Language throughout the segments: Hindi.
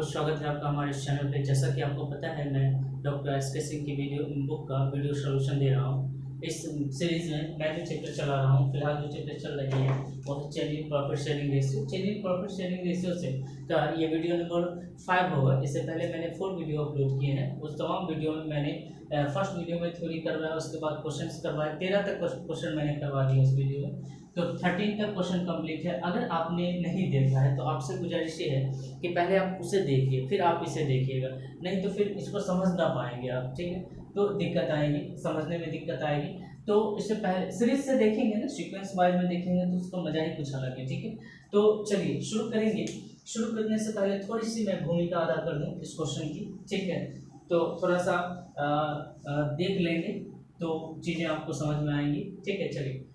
स्वागत है आपका हमारे इस चैनल पे। जैसा कि आपको पता है, मैं डॉक्टर एस के सिंह की बुक का वीडियो सॉल्यूशन दे रहा हूँ। इस सीरीज़ में मैं जो चैप्टर चला रहा हूँ, फिलहाल जो चैप्टर चल रही है वो है chain in profit sharing ratio. Chain in profit sharing ratio से का ये वीडियो नंबर 5 होगा। इससे पहले मैंने 4 वीडियो अपलोड किए हैं। उस तमाम वीडियो में मैंने फर्स्ट वीडियो में थ्योरी करवाया, उसके बाद क्वेश्चन करवाए, 13 तक क्वेश्चन मैंने करवा दिया उस वीडियो में। तो 13 तक क्वेश्चन कंप्लीट है। अगर आपने नहीं देखा है तो आपसे गुजारिश ये है कि पहले आप उसे देखिए, फिर आप इसे देखिएगा, नहीं तो फिर इसको समझ ना पाएंगे आप। ठीक है, तो दिक्कत आएगी, समझने में दिक्कत आएगी। तो इससे पहले सीरीज से देखेंगे ना, सीक्वेंस वाइज में देखेंगे तो उसका मजा ही कुछ अलग है। ठीक है, तो चलिए शुरू करेंगे। शुरू करने से पहले थोड़ी सी मैं भूमिका अदा कर दूं इस क्वेश्चन की। ठीक है, तो थोड़ा सा देख लेंगे तो चीज़ें आपको समझ में आएंगी। ठीक है, चलिए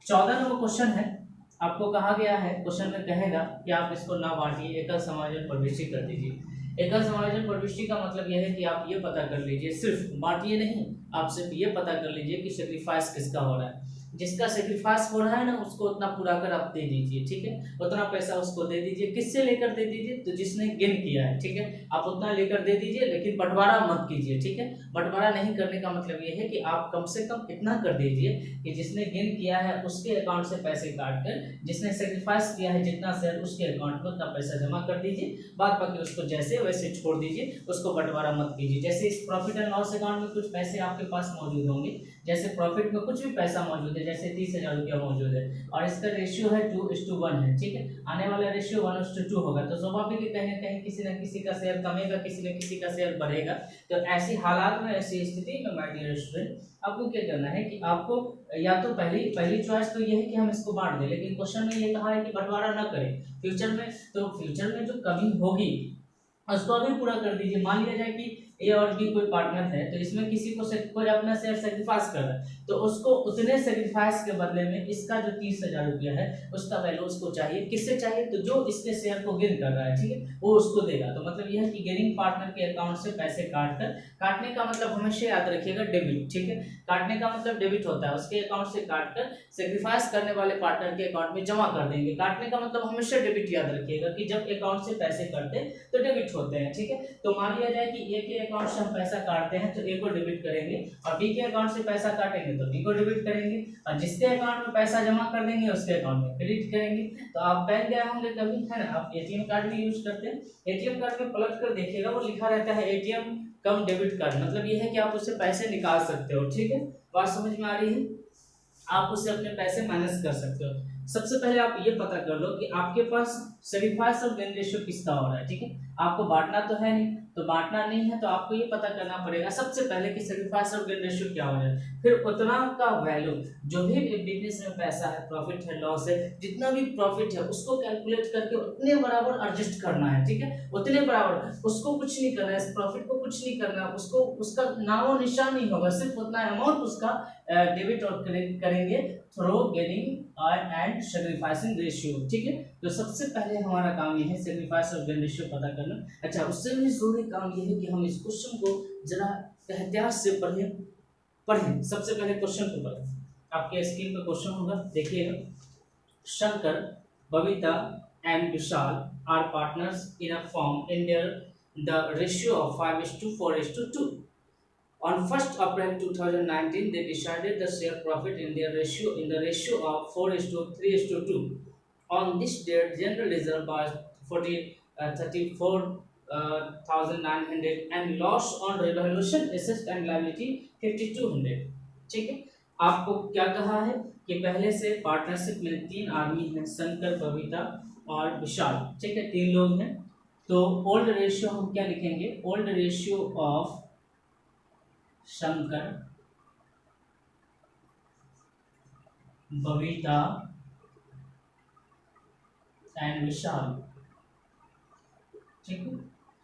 14 नंबर क्वेश्चन है। आपको कहा गया है, क्वेश्चन में कहेगा कि आप इसको ना बांटिए, एकल समायोजन प्रविष्टि कर दीजिए। एकल समायोजन प्रविष्टि का मतलब यह है कि आप ये पता कर लीजिए, सिर्फ बांटिए नहीं, आप सिर्फ ये पता कर लीजिए कि सेक्रीफाइस किसका हो रहा है। जिसका सेक्रीफाइस हो रहा है ना, उसको उतना पूरा कर आप दे दीजिए। ठीक है, उतना पैसा उसको दे दीजिए। किससे लेकर दे दीजिए? तो जिसने गेन किया है। ठीक है, आप उतना लेकर दे दीजिए, लेकिन बंटवारा मत कीजिए। ठीक है, बंटवारा नहीं करने का मतलब ये है कि आप कम से कम इतना कर दीजिए कि जिसने गेन किया है उसके अकाउंट से पैसे काट कर, जिसने सेक्रीफाइस किया है जितना शेयर उसके अकाउंट में उतना पैसा जमा कर दीजिए। बाद बाकी उसको जैसे वैसे छोड़ दीजिए, उसको बंटवारा मत कीजिए। जैसे इस प्रॉफिट एंड लॉस अकाउंट में कुछ पैसे आपके पास मौजूद होंगे, जैसे प्रॉफिट में कुछ भी पैसा मौजूद है, जैसे 30,000 रुपया मौजूद है और इसका रेशियो है 2:1 है। ठीक है, आने वाला रेशियो 1:2 होगा, तो स्वाभाविक है कहीं ना कहीं किसी न किसी का शेयर कमेगा, किसी न किसी का शेयर बढ़ेगा। तो ऐसी हालात में, ऐसी स्थिति में माय डियर स्टूडेंट, आपको क्या करना है कि आपको या तो पहली चॉइस तो ये है कि हम इसको बांट दें, लेकिन क्वेश्चन में ये कहा है कि बंटवारा ना करें फ्यूचर में। तो फ्यूचर में जो कमी होगी उसको अभी पूरा कर दीजिए। मान लिया जाए कि ए और बी कोई पार्टनर है, तो इसमें किसी को कोई अपना शेयर सेक्रीफाइस कर रहा है, तो उसको उतने सेक्रीफाइस के बदले में इसका जो 30,000 रुपया है उसका वैल्यू उसको चाहिए। किससे चाहिए? तो जो इसके शेयर को गेन कर रहा है, ठीक है, वो उसको देगा। तो मतलब यह है कि गेनिंग पार्टनर के अकाउंट से पैसे काटने का मतलब हमेशा याद रखिएगा डेबिट। ठीक है, काटने का मतलब डेबिट होता है, उसके अकाउंट से काट कर सेक्रीफाइस करने वाले पार्टनर के अकाउंट में जमा कर देंगे। काटने का मतलब हमेशा डेबिट याद रखिएगा कि जब अकाउंट से पैसे कटते तो डेबिट होते हैं। ठीक है, तो मान लिया जाए कि ए के अकाउंट से हम पैसा काटते हैं तो ए को डेबिट करेंगे, और बी के अकाउंट से पैसा काटेंगे तो बी को डेबिट करेंगे, और जिसके अकाउंट में पैसा जमा कर देंगे उसके अकाउंट में क्रेडिट करेंगे। तो आप बैंक गए होंगे कभी, है ना, आप एटीएम कार्ड भी यूज करते हैं, एटीएम कार्ड में पलट कर देखिएगा, वो लिखा रहता है एटीएम कम डेबिट कार्ड। मतलब ये है कि आप उससे पैसे निकाल सकते हो। ठीक है, बात समझ में आ रही है? आप उससे अपने पैसे माइनस कर सकते हो। सबसे पहले आप ये पता कर लो कि आपके पास सेक्रीफाइस और गेन रेशियो किसका हो रहा है। ठीक है, आपको बांटना तो है नहीं, तो बांटना नहीं है तो आपको ये पता करना पड़ेगा सबसे पहले कि सेक्रीफाइस और गेन रेशियो क्या हो जाए। फिर उतना का वैल्यू, जो भी बिजनेस में पैसा है, प्रॉफिट है, लॉस है, जितना भी प्रॉफिट है उसको कैलकुलेट करके उतने बराबर एडजस्ट करना है। ठीक है, उतने बराबर, उसको कुछ नहीं करना है, इस प्रॉफिट को कुछ नहीं करना है, उसको उसका नामो निशान नहीं होगा, सिर्फ उतना अमाउंट उसका डेबिट और क्रेडिट करेंगे through gaining and sacrificing ratio. ठीक है, तो सबसे पहले हमारा काम ये है सेक्रीफाइस और गेन रेशियो पता करना। अच्छा, उससे भी जरूरी काम ये है कि हम इस क्वेश्चन को जरा एहतियात से पढ़ें। सबसे पहले क्वेश्चन को पढ़ें। आपके स्क्रीन पर क्वेश्चन होगा, देखिएगा। Shankar, Babita and Vishal are partners in a firm in their the ratio of 5:4:2. On 1st April 2019, they decided the share profit in the ratio of 4:3:2. On this date, general reserve was 34,900 and loss on revaluation assets and liability 5,200. ठीक है, आपको क्या कहा है कि पहले से पार्टनरशिप में 3 आदमी हैं, शंकर, बबीता और विशाल। ठीक है, 3 लोग हैं। तो ओल्ड रेशियो हम क्या लिखेंगे? Old ratio of Shankar, Babita and Vishal, ठीक है,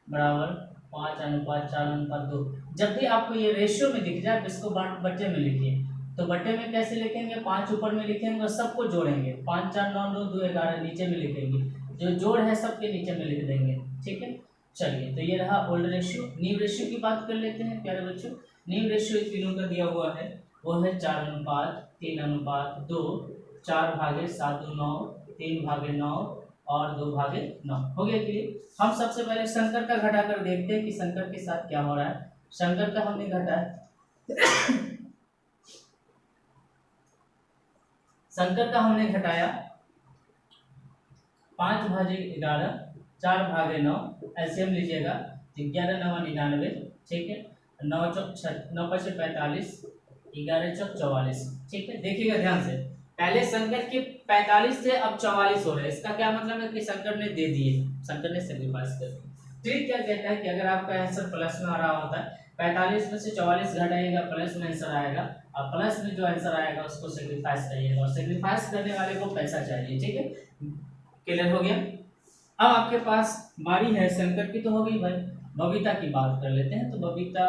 बराबर 5:4:2। जब भी आपको ये रेशियो में दिख जाए तो इसको बट्टे में लिखिए। तो बट्टे में कैसे लिखेंगे? 5 ऊपर में लिखेंगे और सबको जोड़ेंगे, 5 4 9 9 2 11 नीचे में लिखेंगे, जो जोड़ है सबके नीचे में लिख देंगे। ठीक है, चलिए, तो ये रहा ओल्ड रेशियो। न्यू रेशियो की बात कर लेते हैं प्यारे बच्चों। न्यू रेशियो तीनों का दिया हुआ है, वो है 4:3:2, 4/7:9, 3/9 और 2/9 हो गया क्लियर। हम सबसे पहले शंकर का घटा कर देखते हैं कि शंकर के साथ क्या हो रहा है। शंकर का हमने घटा शंकर का हमने घटाया 5/11 4/9 एलसीएम लीजिएगा तो 11×9 = 99, ठीक है। 9×5 = 45, 11×4 = 44, ठीक है। देखिएगा ध्यान से, पहले शंकर के 45 थे, अब 44 हो रहे हैं। इसका क्या मतलब है कि शंकर ने दे दिए, शंकर ने सेक्रीफाइस कर दिया। ट्रिक क्या कहता है कि अगर आपका आंसर प्लस में आ रहा होता है, 45 में से 44 घटाइएगा, प्लस में आंसर आएगा, और प्लस में जो आंसर आएगा उसको सेक्रीफाइस करिएगा, और सेक्रीफाइस करने वाले को पैसा चाहिए, ठीक है। क्लियर हो गया। अब आपके पास बारी है शंकर की तो हो गई भाई, बबीता की बात कर लेते हैं। तो बबीता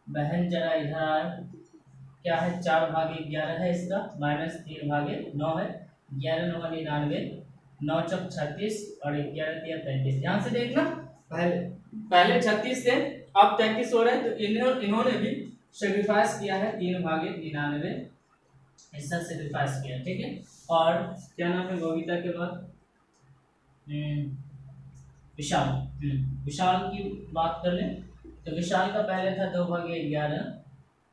बहन जरा इधर आए, क्या है 4/11 है इसका, -3/9 है, 11×9 = 99, 9×4 = 36 और 11×3 = 35। ध्यान से देखना, पहले 36 थे, अब 33 हो रहे हैं, तो इन्होंने भी सेक्रीफाइस किया है 3/99 ऐसा सेक्रीफाइस किया, ठीक है। और क्या नाम है बबीता के बाद, विशाल। विशाल की बात कर लें तो विशाल का पहले था 2/11,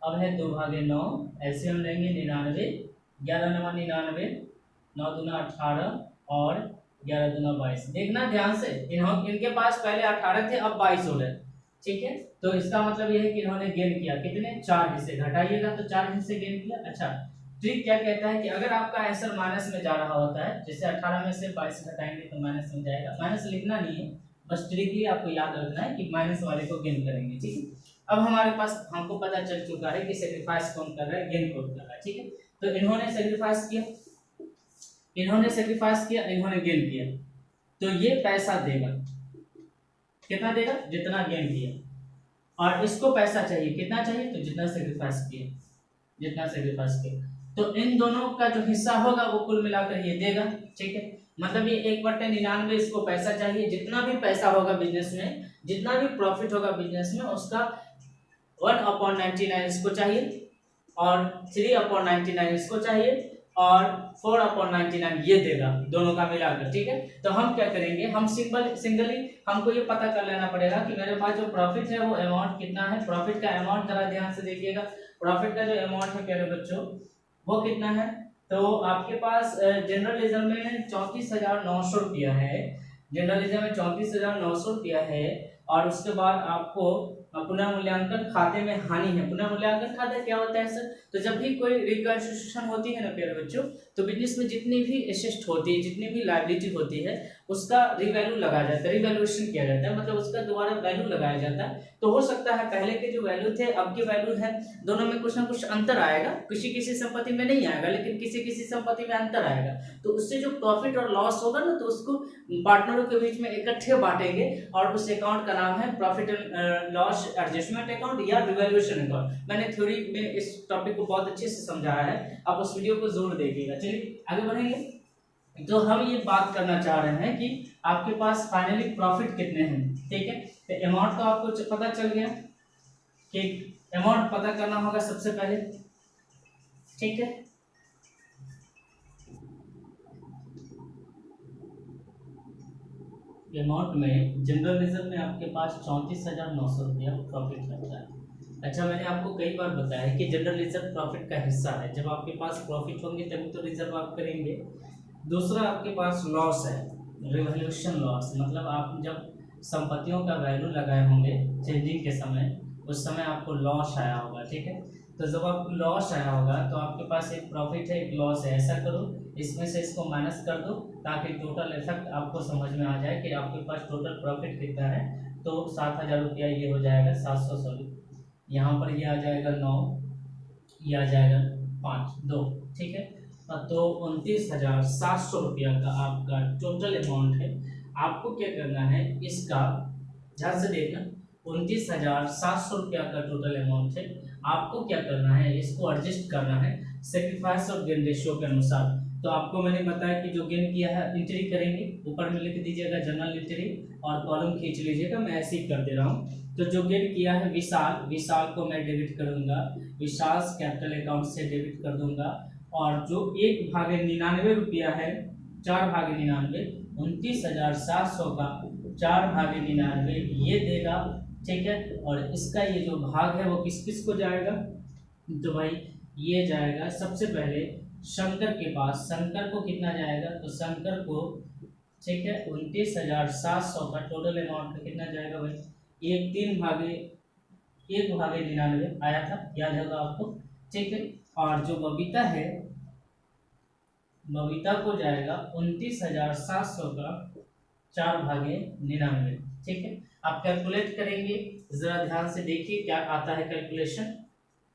अब है 2/9, एलसीएम लेंगे 99, 11×99, 9×2 = 18 और 11×2 = 22। देखना ध्यान से, इनके पास पहले 18 थे, अब 22 हो रहे, ठीक है। तो इसका मतलब यह है कि इन्होंने गेन किया कितने, 4 हिस्से, घटाइएगा तो 4 हिस्से गेन किया। अच्छा, ट्रिक क्या कहता है कि अगर आपका आंसर माइनस में जा रहा होता है, जैसे 18 में से 22 घटाएंगे तो माइनस में जाएगा, माइनस लिखना नहीं है, बस ट्रिकली आपको याद रखना है कि माइनस वाले को गेन करेंगे, ठीक है। अब हमारे पास, हमको पता चल चुका है कि सेक्रीफाइस कौन कर रहा है, गेन कौन कर रहा है, ठीक है। तो इन्होंने सेक्रीफाइस किया, इन्होंने सेक्रीफाइस किया, इन्होंने गेन किया, तो ये पैसा देगा, कितना देगा, जितना गेन किया, और इसको पैसा चाहिए, कितना चाहिए, तो जितना सेक्रीफाइस किया, जितना सेक्रीफाइस किया। तो इन दोनों का जो हिस्सा होगा वो कुल मिलाकर ये देगा, ठीक है। मतलब ये 1/99 इसको पैसा चाहिए, जितना भी पैसा होगा बिजनेस में, जितना भी प्रॉफिट होगा बिजनेस में, उसका 1/99 इसको चाहिए, और 3/99 इसको चाहिए, और 4/99 ये देगा, दोनों का मिलाकर, ठीक है। तो हम क्या करेंगे, हम सिंगली हमको ये पता कर लेना पड़ेगा कि मेरे पास जो प्रॉफिट है वो अमाउंट कितना है। प्रॉफिट का अमाउंट जरा ध्यान से देखिएगा, प्रॉफिट का जो अमाउंट है प्यारे बच्चों वो कितना है। तो आपके पास जनरल रिजर्व में 34,900 रुपया है, जनरल रिजर्व में 34,900 रुपया है, और उसके बाद आपको पुनः मूल्यांकन खाते में हानि है। पुनः मूल्यांकन खाता क्या होता है सर, तो जब भी कोई रिकंस्ट्रक्शन होती है ना प्यारे बच्चों, तो बिजनेस में जितनी भी एसेट होती है, जितनी भी लायबिलिटी होती है, उसका रिवैल्यू लगाया जाता है, रिवैल्यूएशन किया जाता है, मतलब उसका दोबारा वैल्यू लगाया जाता है। तो हो सकता है पहले के जो वैल्यू थे अब के वैल्यू है, दोनों में कुछ ना कुछ अंतर आएगा, किसी किसी संपत्ति में नहीं आएगा, लेकिन किसी किसी संपत्ति में अंतर आएगा। तो उससे जो प्रॉफिट और लॉस होगा ना, तो उसको पार्टनरों के बीच में इकट्ठे बांटेंगे, और उस अकाउंट का नाम है profit and loss adjustment account या रिवैल्यूएशन अकाउंट। मैंने थ्योरी में इस टॉपिक को बहुत अच्छे से समझाया है, आप उस वीडियो को जरूर देखिएगा। चलिए आगे बढ़ेंगे। तो हम ये बात करना चाह रहे हैं कि आपके पास फाइनली प्रॉफिट कितने हैं, ठीक है। तो अमाउंट तो आपको पता चल गया कि अमाउंट पता करना होगा सबसे पहले, ठीक है। अमाउंट में जनरल रिजर्व में आपके पास 34,900 रुपया प्रॉफिट लगता है। अच्छा, मैंने आपको कई बार बताया है कि जनरल रिजर्व प्रॉफिट का हिस्सा है, जब आपके पास प्रॉफिट होंगे तभी तो रिजर्व आप करेंगे। दूसरा आपके पास लॉस है, रिवैल्यूएशन लॉस, मतलब आप जब संपत्तियों का वैल्यू लगाए होंगे चेंजिंग के समय, उस समय आपको लॉस आया होगा, ठीक है। तो जब आपको लॉस आया होगा तो आपके पास एक प्रॉफिट है एक लॉस है, ऐसा करो इसमें से इसको माइनस कर दो ताकि टोटल इफेक्ट आपको समझ में आ जाए कि आपके पास टोटल प्रॉफिट कितना है। तो 7,000 रुपया ये हो जाएगा 700, सॉरी यहाँ पर ये आ जाएगा 9, ये आ जाएगा 5, 2, ठीक है। तो 29,700 रुपया का आपका टोटल अमाउंट है। आपको क्या करना है, इसका ध्यान से देखना, 29,700 रुपया का टोटल अमाउंट है। आपको क्या करना है, इसको एडजस्ट करना है सेक्रीफाइस और गेन रेशियो के अनुसार। तो आपको मैंने बताया कि जो गेन किया है एंट्री करेंगे, ऊपर में लिख दीजिएगा जनरल एंट्री और कॉलम खींच लीजिएगा, मैं ऐसे ही कर दे रहा हूँ। तो जो गेन किया है विशाल, विशाल को मैं डेबिट करूंगा, विशाल कैपिटल अकाउंट से डेबिट कर दूंगा, और जो 1/99 रुपया है, 4/99 29,700 का 4/99 ये देगा, ठीक है। और इसका ये जो भाग है वो किस किस को जाएगा, तो भाई ये जाएगा सबसे पहले शंकर के पास। शंकर को कितना जाएगा, तो शंकर को, ठीक है, 29,700 का टोटल अमाउंट का कितना जाएगा भाई, 1/99 आया था, याद होगा आपको, ठीक है। और जो बबीता है, बबीता को जाएगा 29,700 का 4/99, ठीक है। आप कैलकुलेट करेंगे, जरा ध्यान से देखिए क्या आता है कैलकुलेशन,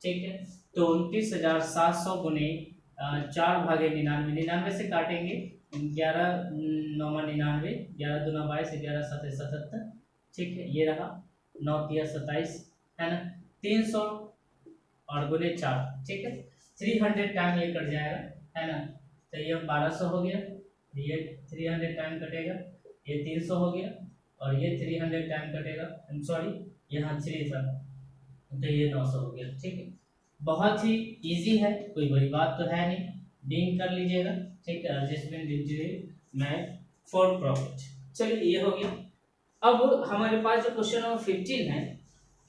ठीक है। तो 29,700 गुने 4/99, 99 से काटेंगे, 11×9=99, 11×2=22, 11×7=77, ठीक है। ये रहा 9×3=27, है ना, 300 और गुने 4, ठीक है, 300 टाइम ये कट जाएगा, है ना। तो ये 1200 हो गया, ये 300 टाइम कटेगा, ये 300 हो गया, और ये 300 टाइम कटेगा, सॉरी यहाँ 3 था, तो ये 900 हो गया, ठीक है। बहुत ही इजी है, कोई बड़ी बात तो है नहीं, डील कर लीजिएगा, ठीक है। एडजस्टमेंट दीजिए मैथ फॉर प्रॉफिट। चलिए ये हो गया। अब हमारे पास जो क्वेश्चन नंबर 15 है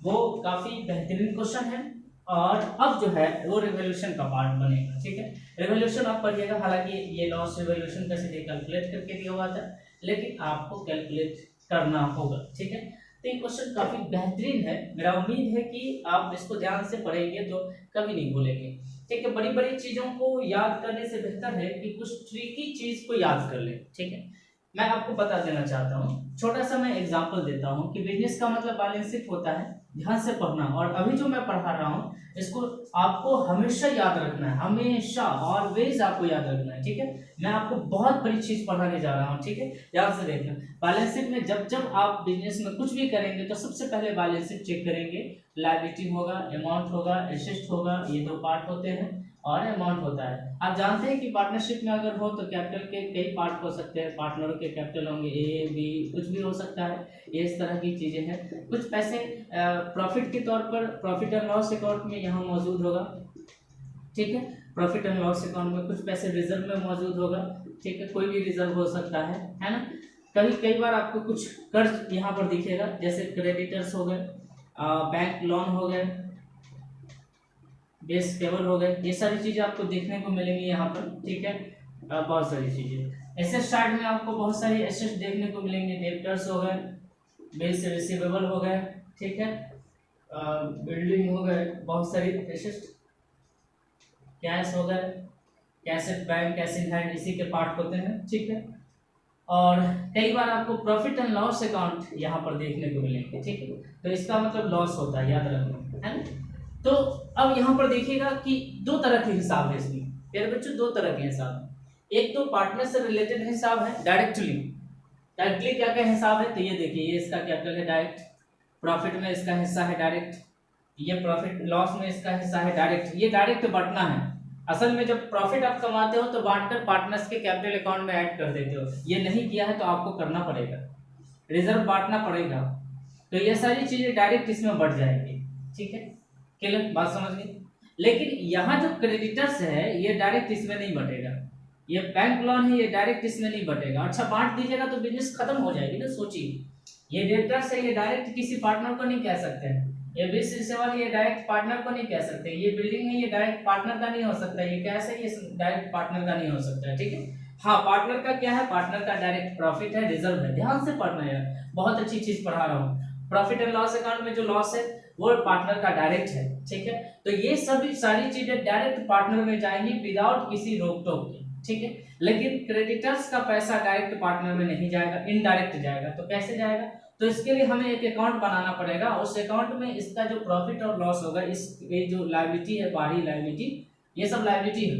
वो काफी बेहतरीन क्वेश्चन है, और अब जो है वो रिवोल्यूशन का पार्ट बनेगा, ठीक है। रिवोल्यूशन आप पढ़िएगा, हालांकि ये लॉस रिवोल्यूशन कैसे कैलकुलेट करके दिया हुआ था, लेकिन आपको कैलकुलेट करना होगा, ठीक है। तो ये क्वेश्चन काफी बेहतरीन है, मेरा उम्मीद है कि आप इसको ध्यान से पढ़ेंगे तो कभी नहीं भूलेंगे, ठीक है। बड़ी बड़ी चीजों को याद करने से बेहतर है कि कुछ ट्रिकी चीज को याद कर ले, ठीक है। मैं आपको बता देना चाहता हूँ, छोटा सा मैं एग्जांपल देता हूँ कि बिजनेस का मतलब बैलेंस शीट होता है, ध्यान से पढ़ना। और अभी जो मैं पढ़ा रहा हूँ इसको आपको हमेशा याद रखना है, हमेशा ऑलवेज आपको याद रखना है, ठीक है। मैं आपको बहुत बड़ी चीज पढ़ाने जा रहा हूँ, ठीक है, ध्यान से देखना। बैलेंस शीट में जब जब आप बिजनेस में कुछ भी करेंगे तो सबसे पहले बैलेंस शीट चेक करेंगे, लायबिलिटी होगा, अमाउंट होगा, एसेट होगा, ये दो पार्ट होते हैं, और अमाउंट होता है। आप जानते हैं कि पार्टनरशिप में अगर हो तो कैपिटल के कई पार्ट हो सकते हैं, पार्टनरों के कैपिटल होंगे, ए बी कुछ भी हो सकता है, ये इस तरह की चीजें हैं। कुछ पैसे प्रॉफिट के तौर पर प्रॉफिट एंड लॉस अकाउंट में यहाँ मौजूद होगा, ठीक है। प्रॉफिट एंड लॉस अकाउंट में कुछ पैसे रिजर्व में मौजूद होगा, ठीक है, कोई भी रिजर्व हो सकता है ना। कई बार आपको कुछ कर्ज यहाँ पर दिखेगा, जैसे क्रेडिटर्स हो गए, बैंक लोन हो गए, बेस टेबल हो गए, ये सारी चीजें आपको देखने को मिलेंगी यहाँ पर, ठीक है। बहुत सारी चीजें एसेट साइड में आपको बहुत सारी एसेट देखने को मिलेंगे, डेब्टर्स हो गए, बेस रिसीवेबल हो गए, ठीक है, बिल्डिंग हो गए, बहुत सारी एसेट, कैश हो गए, cash at bank, cash in hand, इसी के पार्ट होते हैं, ठीक है। और कई बार आपको प्रॉफिट एंड लॉस अकाउंट यहाँ पर देखने को मिलेंगे, ठीक है। तो इसका मतलब लॉस होता है, याद रखना, है ना। तो अब यहाँ पर देखिएगा कि दो तरह के हिसाब है इसमें, मेरे बच्चों, दो तरह के हिसाब है। एक तो पार्टनर से रिलेटेड हिसाब है, डायरेक्टली क्या क्या हिसाब है, तो ये देखिए, ये इसका कैपिटल है डायरेक्ट, प्रॉफिट में इसका हिस्सा है डायरेक्ट, ये प्रॉफिट लॉस में इसका हिस्सा है डायरेक्ट, ये डायरेक्ट बांटना है। असल में जब प्रॉफिट आप कमाते हो तो बांटकर पार्टनर्स के कैपिटल अकाउंट में ऐड कर देते हो, ये नहीं किया है तो आपको करना पड़ेगा, रिजर्व बांटना पड़ेगा, तो ये सारी चीजें डायरेक्ट इसमें बढ़ जाएंगी, ठीक है, क्लियर बात समझ गए। लेकिन यहाँ जो क्रेडिटर्स है ये डायरेक्ट इसमें नहीं बटेगा, ये बैंक लोन है, ये डायरेक्ट इसमें नहीं बटेगा। अच्छा, बांट दीजिएगा तो बिजनेस खत्म हो जाएगी ना, सोचिए। ये डेब्टर्स है, ये डायरेक्ट किसी पार्टनर को नहीं कह सकते हैं, ये बेस रिसीवेबल ये डायरेक्ट पार्टनर को नहीं कह सकते, ये बिल्डिंग है, ये डायरेक्ट पार्टनर का नहीं हो सकता, ये कैश है, ये डायरेक्ट पार्टनर का नहीं हो सकता है, ठीक है। हाँ, पार्टनर का क्या है, पार्टनर का डायरेक्ट प्रॉफिट है, रिजर्व है, ध्यान से पढ़ना है, बहुत अच्छी चीज पढ़ा रहा हूँ। प्रॉफिट एंड लॉस अकाउंट में जो लॉस है वो पार्टनर का डायरेक्ट है, ठीक है। तो ये सभी सारी चीजें डायरेक्ट पार्टनर में जाएंगी विदाउट किसी रोक टोक के, ठीक है। लेकिन क्रेडिटर्स का पैसा डायरेक्ट पार्टनर में नहीं जाएगा, इनडायरेक्ट जाएगा। तो कैसे जाएगा, तो इसके लिए हमें एक अकाउंट बनाना पड़ेगा, उस अकाउंट में इसका जो प्रॉफिट और लॉस होगा, इस ये जो लायबिलिटी है, बाहरी लायबिलिटी, ये सब लायबिलिटी है,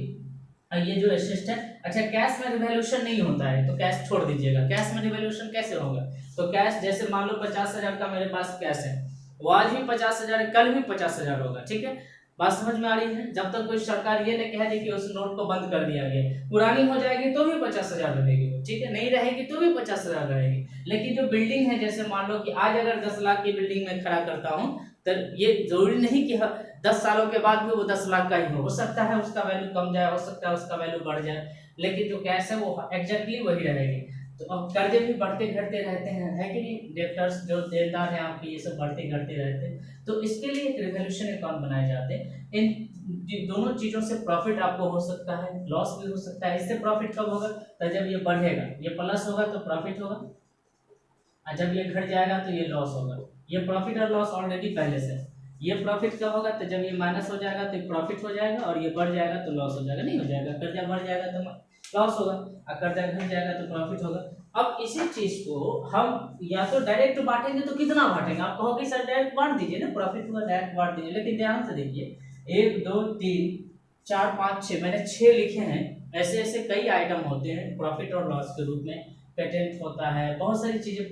ये जो एसेट है। अच्छा, कैश में रिवैल्यूएशन नहीं होता है तो कैश छोड़ दीजिएगा, कैश में रिवैल्यूएशन कैसे होगा, तो कैश जैसे मान लो 50,000 का मेरे पास कैश है, वो आज भी 50,000 है, कल भी 50,000 होगा, ठीक है। बात समझ में आ रही है। जब तक कोई सरकार ये नहीं कह दे कि उस नोट को बंद कर दिया गया, पुरानी हो जाएगी तो भी 50,000 रहेगी, ठीक है, नहीं रहेगी तो भी 50,000 रहेगी। लेकिन जो बिल्डिंग है, जैसे मान लो कि आज अगर 10 लाख की बिल्डिंग में खड़ा करता हूँ, तो ये जरूरी नहीं कि 10 सालों के बाद भी वो 10 लाख का ही हो सकता है उसका वैल्यू कम जाए, हो सकता है उसका वैल्यू बढ़ जाए, लेकिन जो कैश है वो एग्जैक्टली वही रहेगी। तो अब कर्जे भी बढ़ते घटते रहते हैं, है कि नहीं? डेब्टर्स जो देनदार हैं आपके, ये सब बढ़ते घटते रहते हैं। तो इसके लिए एक रिवॉल्यूशन अकाउंट बनाए जाते हैं। इन दोनों चीजों से प्रॉफिट आपको हो सकता है, लॉस भी हो सकता है। इससे प्रॉफिट कब होगा? तो जब ये बढ़ेगा, ये प्लस होगा तो प्रॉफिट होगा, और जब ये घट जाएगा तो ये लॉस होगा। ये प्रॉफिट और लॉस ऑलरेडी पहले से। ये प्रॉफिट कब होगा? तो जब ये माइनस हो जाएगा तो प्रॉफिट हो जाएगा, और ये बढ़ जाएगा तो लॉस हो जाएगा। नहीं हो जाएगा, कर्जा बढ़ जाएगा तो लॉस होगा, और कर्जा घट जाएगा तो प्रॉफिट होगा। अब इसी चीज को हम या तो डायरेक्ट बांटेंगे, तो कितना बांटेंगे? आप कहोगे सर डायरेक्ट बांट दीजिए ना, प्रॉफिट हुआ डायरेक्ट बांट दीजिए। लेकिन ध्यान से देखिए, 1 2 3 4 5 6, मैंने 6 लिखे हैं। ऐसे ऐसे कई आइटम होते हैं प्रॉफिट और लॉस के रूप में। पेटेंट होता है, बहुत सारी चीजें,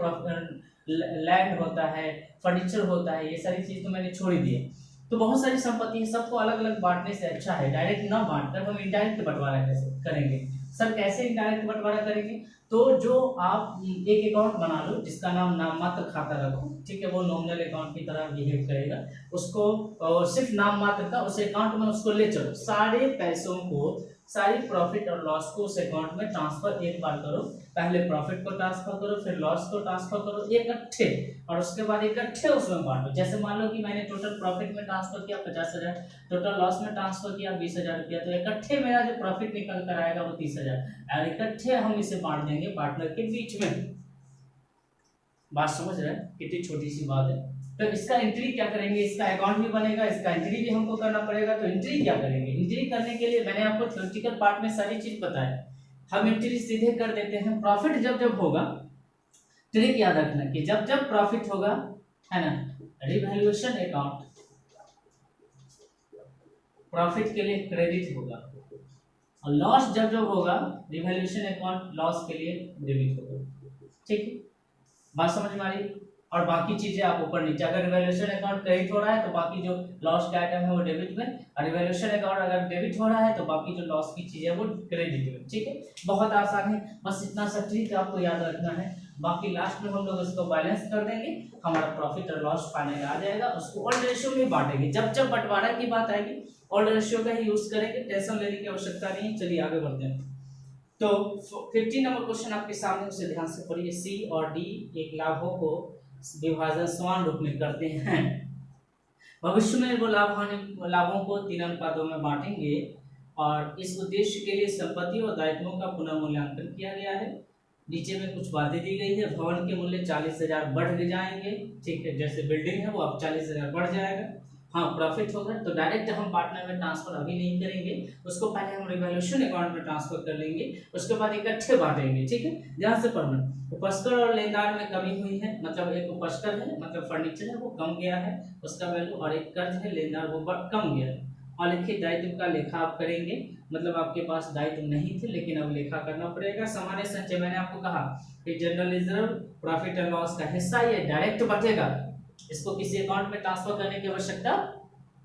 लैंड होता है, फर्नीचर होता है, ये सारी चीज तो मैंने छोड़ ही दी है। तो बहुत सारी संपत्ति है, सबको अलग अलग बांटने से अच्छा है डायरेक्ट ना बांटकर हम इनडायरेक्ट बंटवारा कैसे करेंगे। सर कैसे इनडायरेक्ट बंटवारा करेंगे? तो जो आप एक अकाउंट बना लो जिसका नाम नाम मात्र खाता रखो, ठीक है? वो नॉमिनल अकाउंट की तरह बिहेव करेगा। उसको सिर्फ नाम मात्र का उस अकाउंट में उसको ले चलो, सारे पैसों को, सारी प्रॉफिट और लॉस को उस अकाउंट में ट्रांसफर एक बार करो। पहले प्रॉफिट को ट्रांसफर करो, फिर लॉस को ट्रांसफर करो इकट्ठे, और उसके बाद इकट्ठे उसमें बांटो। जैसे मान लो कि मैंने टोटल प्रॉफिट में ट्रांसफर किया 50,000, टोटल लॉस में ट्रांसफर किया 20,000 रुपया, तो इकट्ठे मेरा जो प्रॉफिट निकल कर आएगा वो 30,000, और इकट्ठे हम इसे बांट देंगे पार्टनर के बीच में। बात समझ रहे हैं? कितनी छोटी सी बात है। तो इसका एंट्री क्या करेंगे? इसका अकाउंट भी बनेगा, इसका एंट्री भी हमको करना पड़ेगा। तो एंट्री क्या करेंगे? एंट्री करने के लिए मैंने आपको थ्योरेटिकल पार्ट में सारी चीज बताया, हम एंट्री सीधे कर देते हैं। प्रॉफिट जब जब होगा, ट्रिक याद रखना कि जब जब प्रॉफिट होगा, है ना, रिवैल्यूएशन अकाउंट प्रॉफिट के लिए क्रेडिट होगा, और लॉस जब जब होगा, रिवैल्यूएशन अकाउंट लॉस के लिए डेबिट होगा। ठीक है, बात समझ में आ रही? और बाकी चीजें आप ऊपर नीचे, अगर रिवैल्यूएशन अकाउंट क्रेडिट हो रहा है तो बाकी जो लॉस का आइटम है वो डेबिट में, और रिवैल्यूएशन अकाउंट अगर डेबिट हो रहा है तो बाकी जो लॉस की चीजें वो क्रेडिट में। ठीक है, बहुत आसान है, बस इतना सा ट्रिक आपको याद रखना है। बाकी लास्ट में हम लोग इसको बैलेंस कर देंगे, हमारा प्रॉफिट और लॉस फाइनल आ जाएगा। उसको ऑल रेशियो में बांटेंगे, जब जब बंटवारा की बात आएगी ऑल रेशियो का ही यूज करेंगे, टेंशन लेने की आवश्यकता नहीं। चलिए आगे बढ़ते हैं। तो 15 नंबर क्वेश्चन आपके सामने, उसे ध्यान से पढ़िए। सी और डी एक लाभों को विभाजन समान रूप में करते हैं। भविष्य में वो लाभों को 3 अनुपातों में बांटेंगे, और इस उद्देश्य के लिए संपत्ति और दायित्वों का पुनः मूल्यांकन किया गया है। नीचे में कुछ बातें दी गई है। भवन के मूल्य 40,000 बढ़ जाएंगे, ठीक है? जैसे बिल्डिंग है वो अब 40,000 बढ़ जाएगा। हाँ, प्रॉफिट होगा तो डायरेक्ट हम पार्टनर में ट्रांसफर अभी नहीं करेंगे, उसको पहले हम रिवैल्यूएशन अकाउंट में ट्रांसफर कर लेंगे, उसके बाद इकट्ठे बांटेंगे। ठीक है, ध्यान से पढ़ना। उपस्कर और लेनदार में कमी हुई है, मतलब एक उपस्कर है, मतलब फर्नीचर है, वो कम गया है उसका वैल्यू, और एक कर्ज है लेनदार, वो कम गया है। और लिखित दायित्व का लेखा आप करेंगे, मतलब आपके पास दायित्व नहीं थे लेकिन अब लेखा करना पड़ेगा। सामान्य संचय, मैंने आपको कहा कि general reserve profit and loss का हिस्सा ये डायरेक्ट बटेगा, इसको किसी अकाउंट में ट्रांसफर करने की आवश्यकता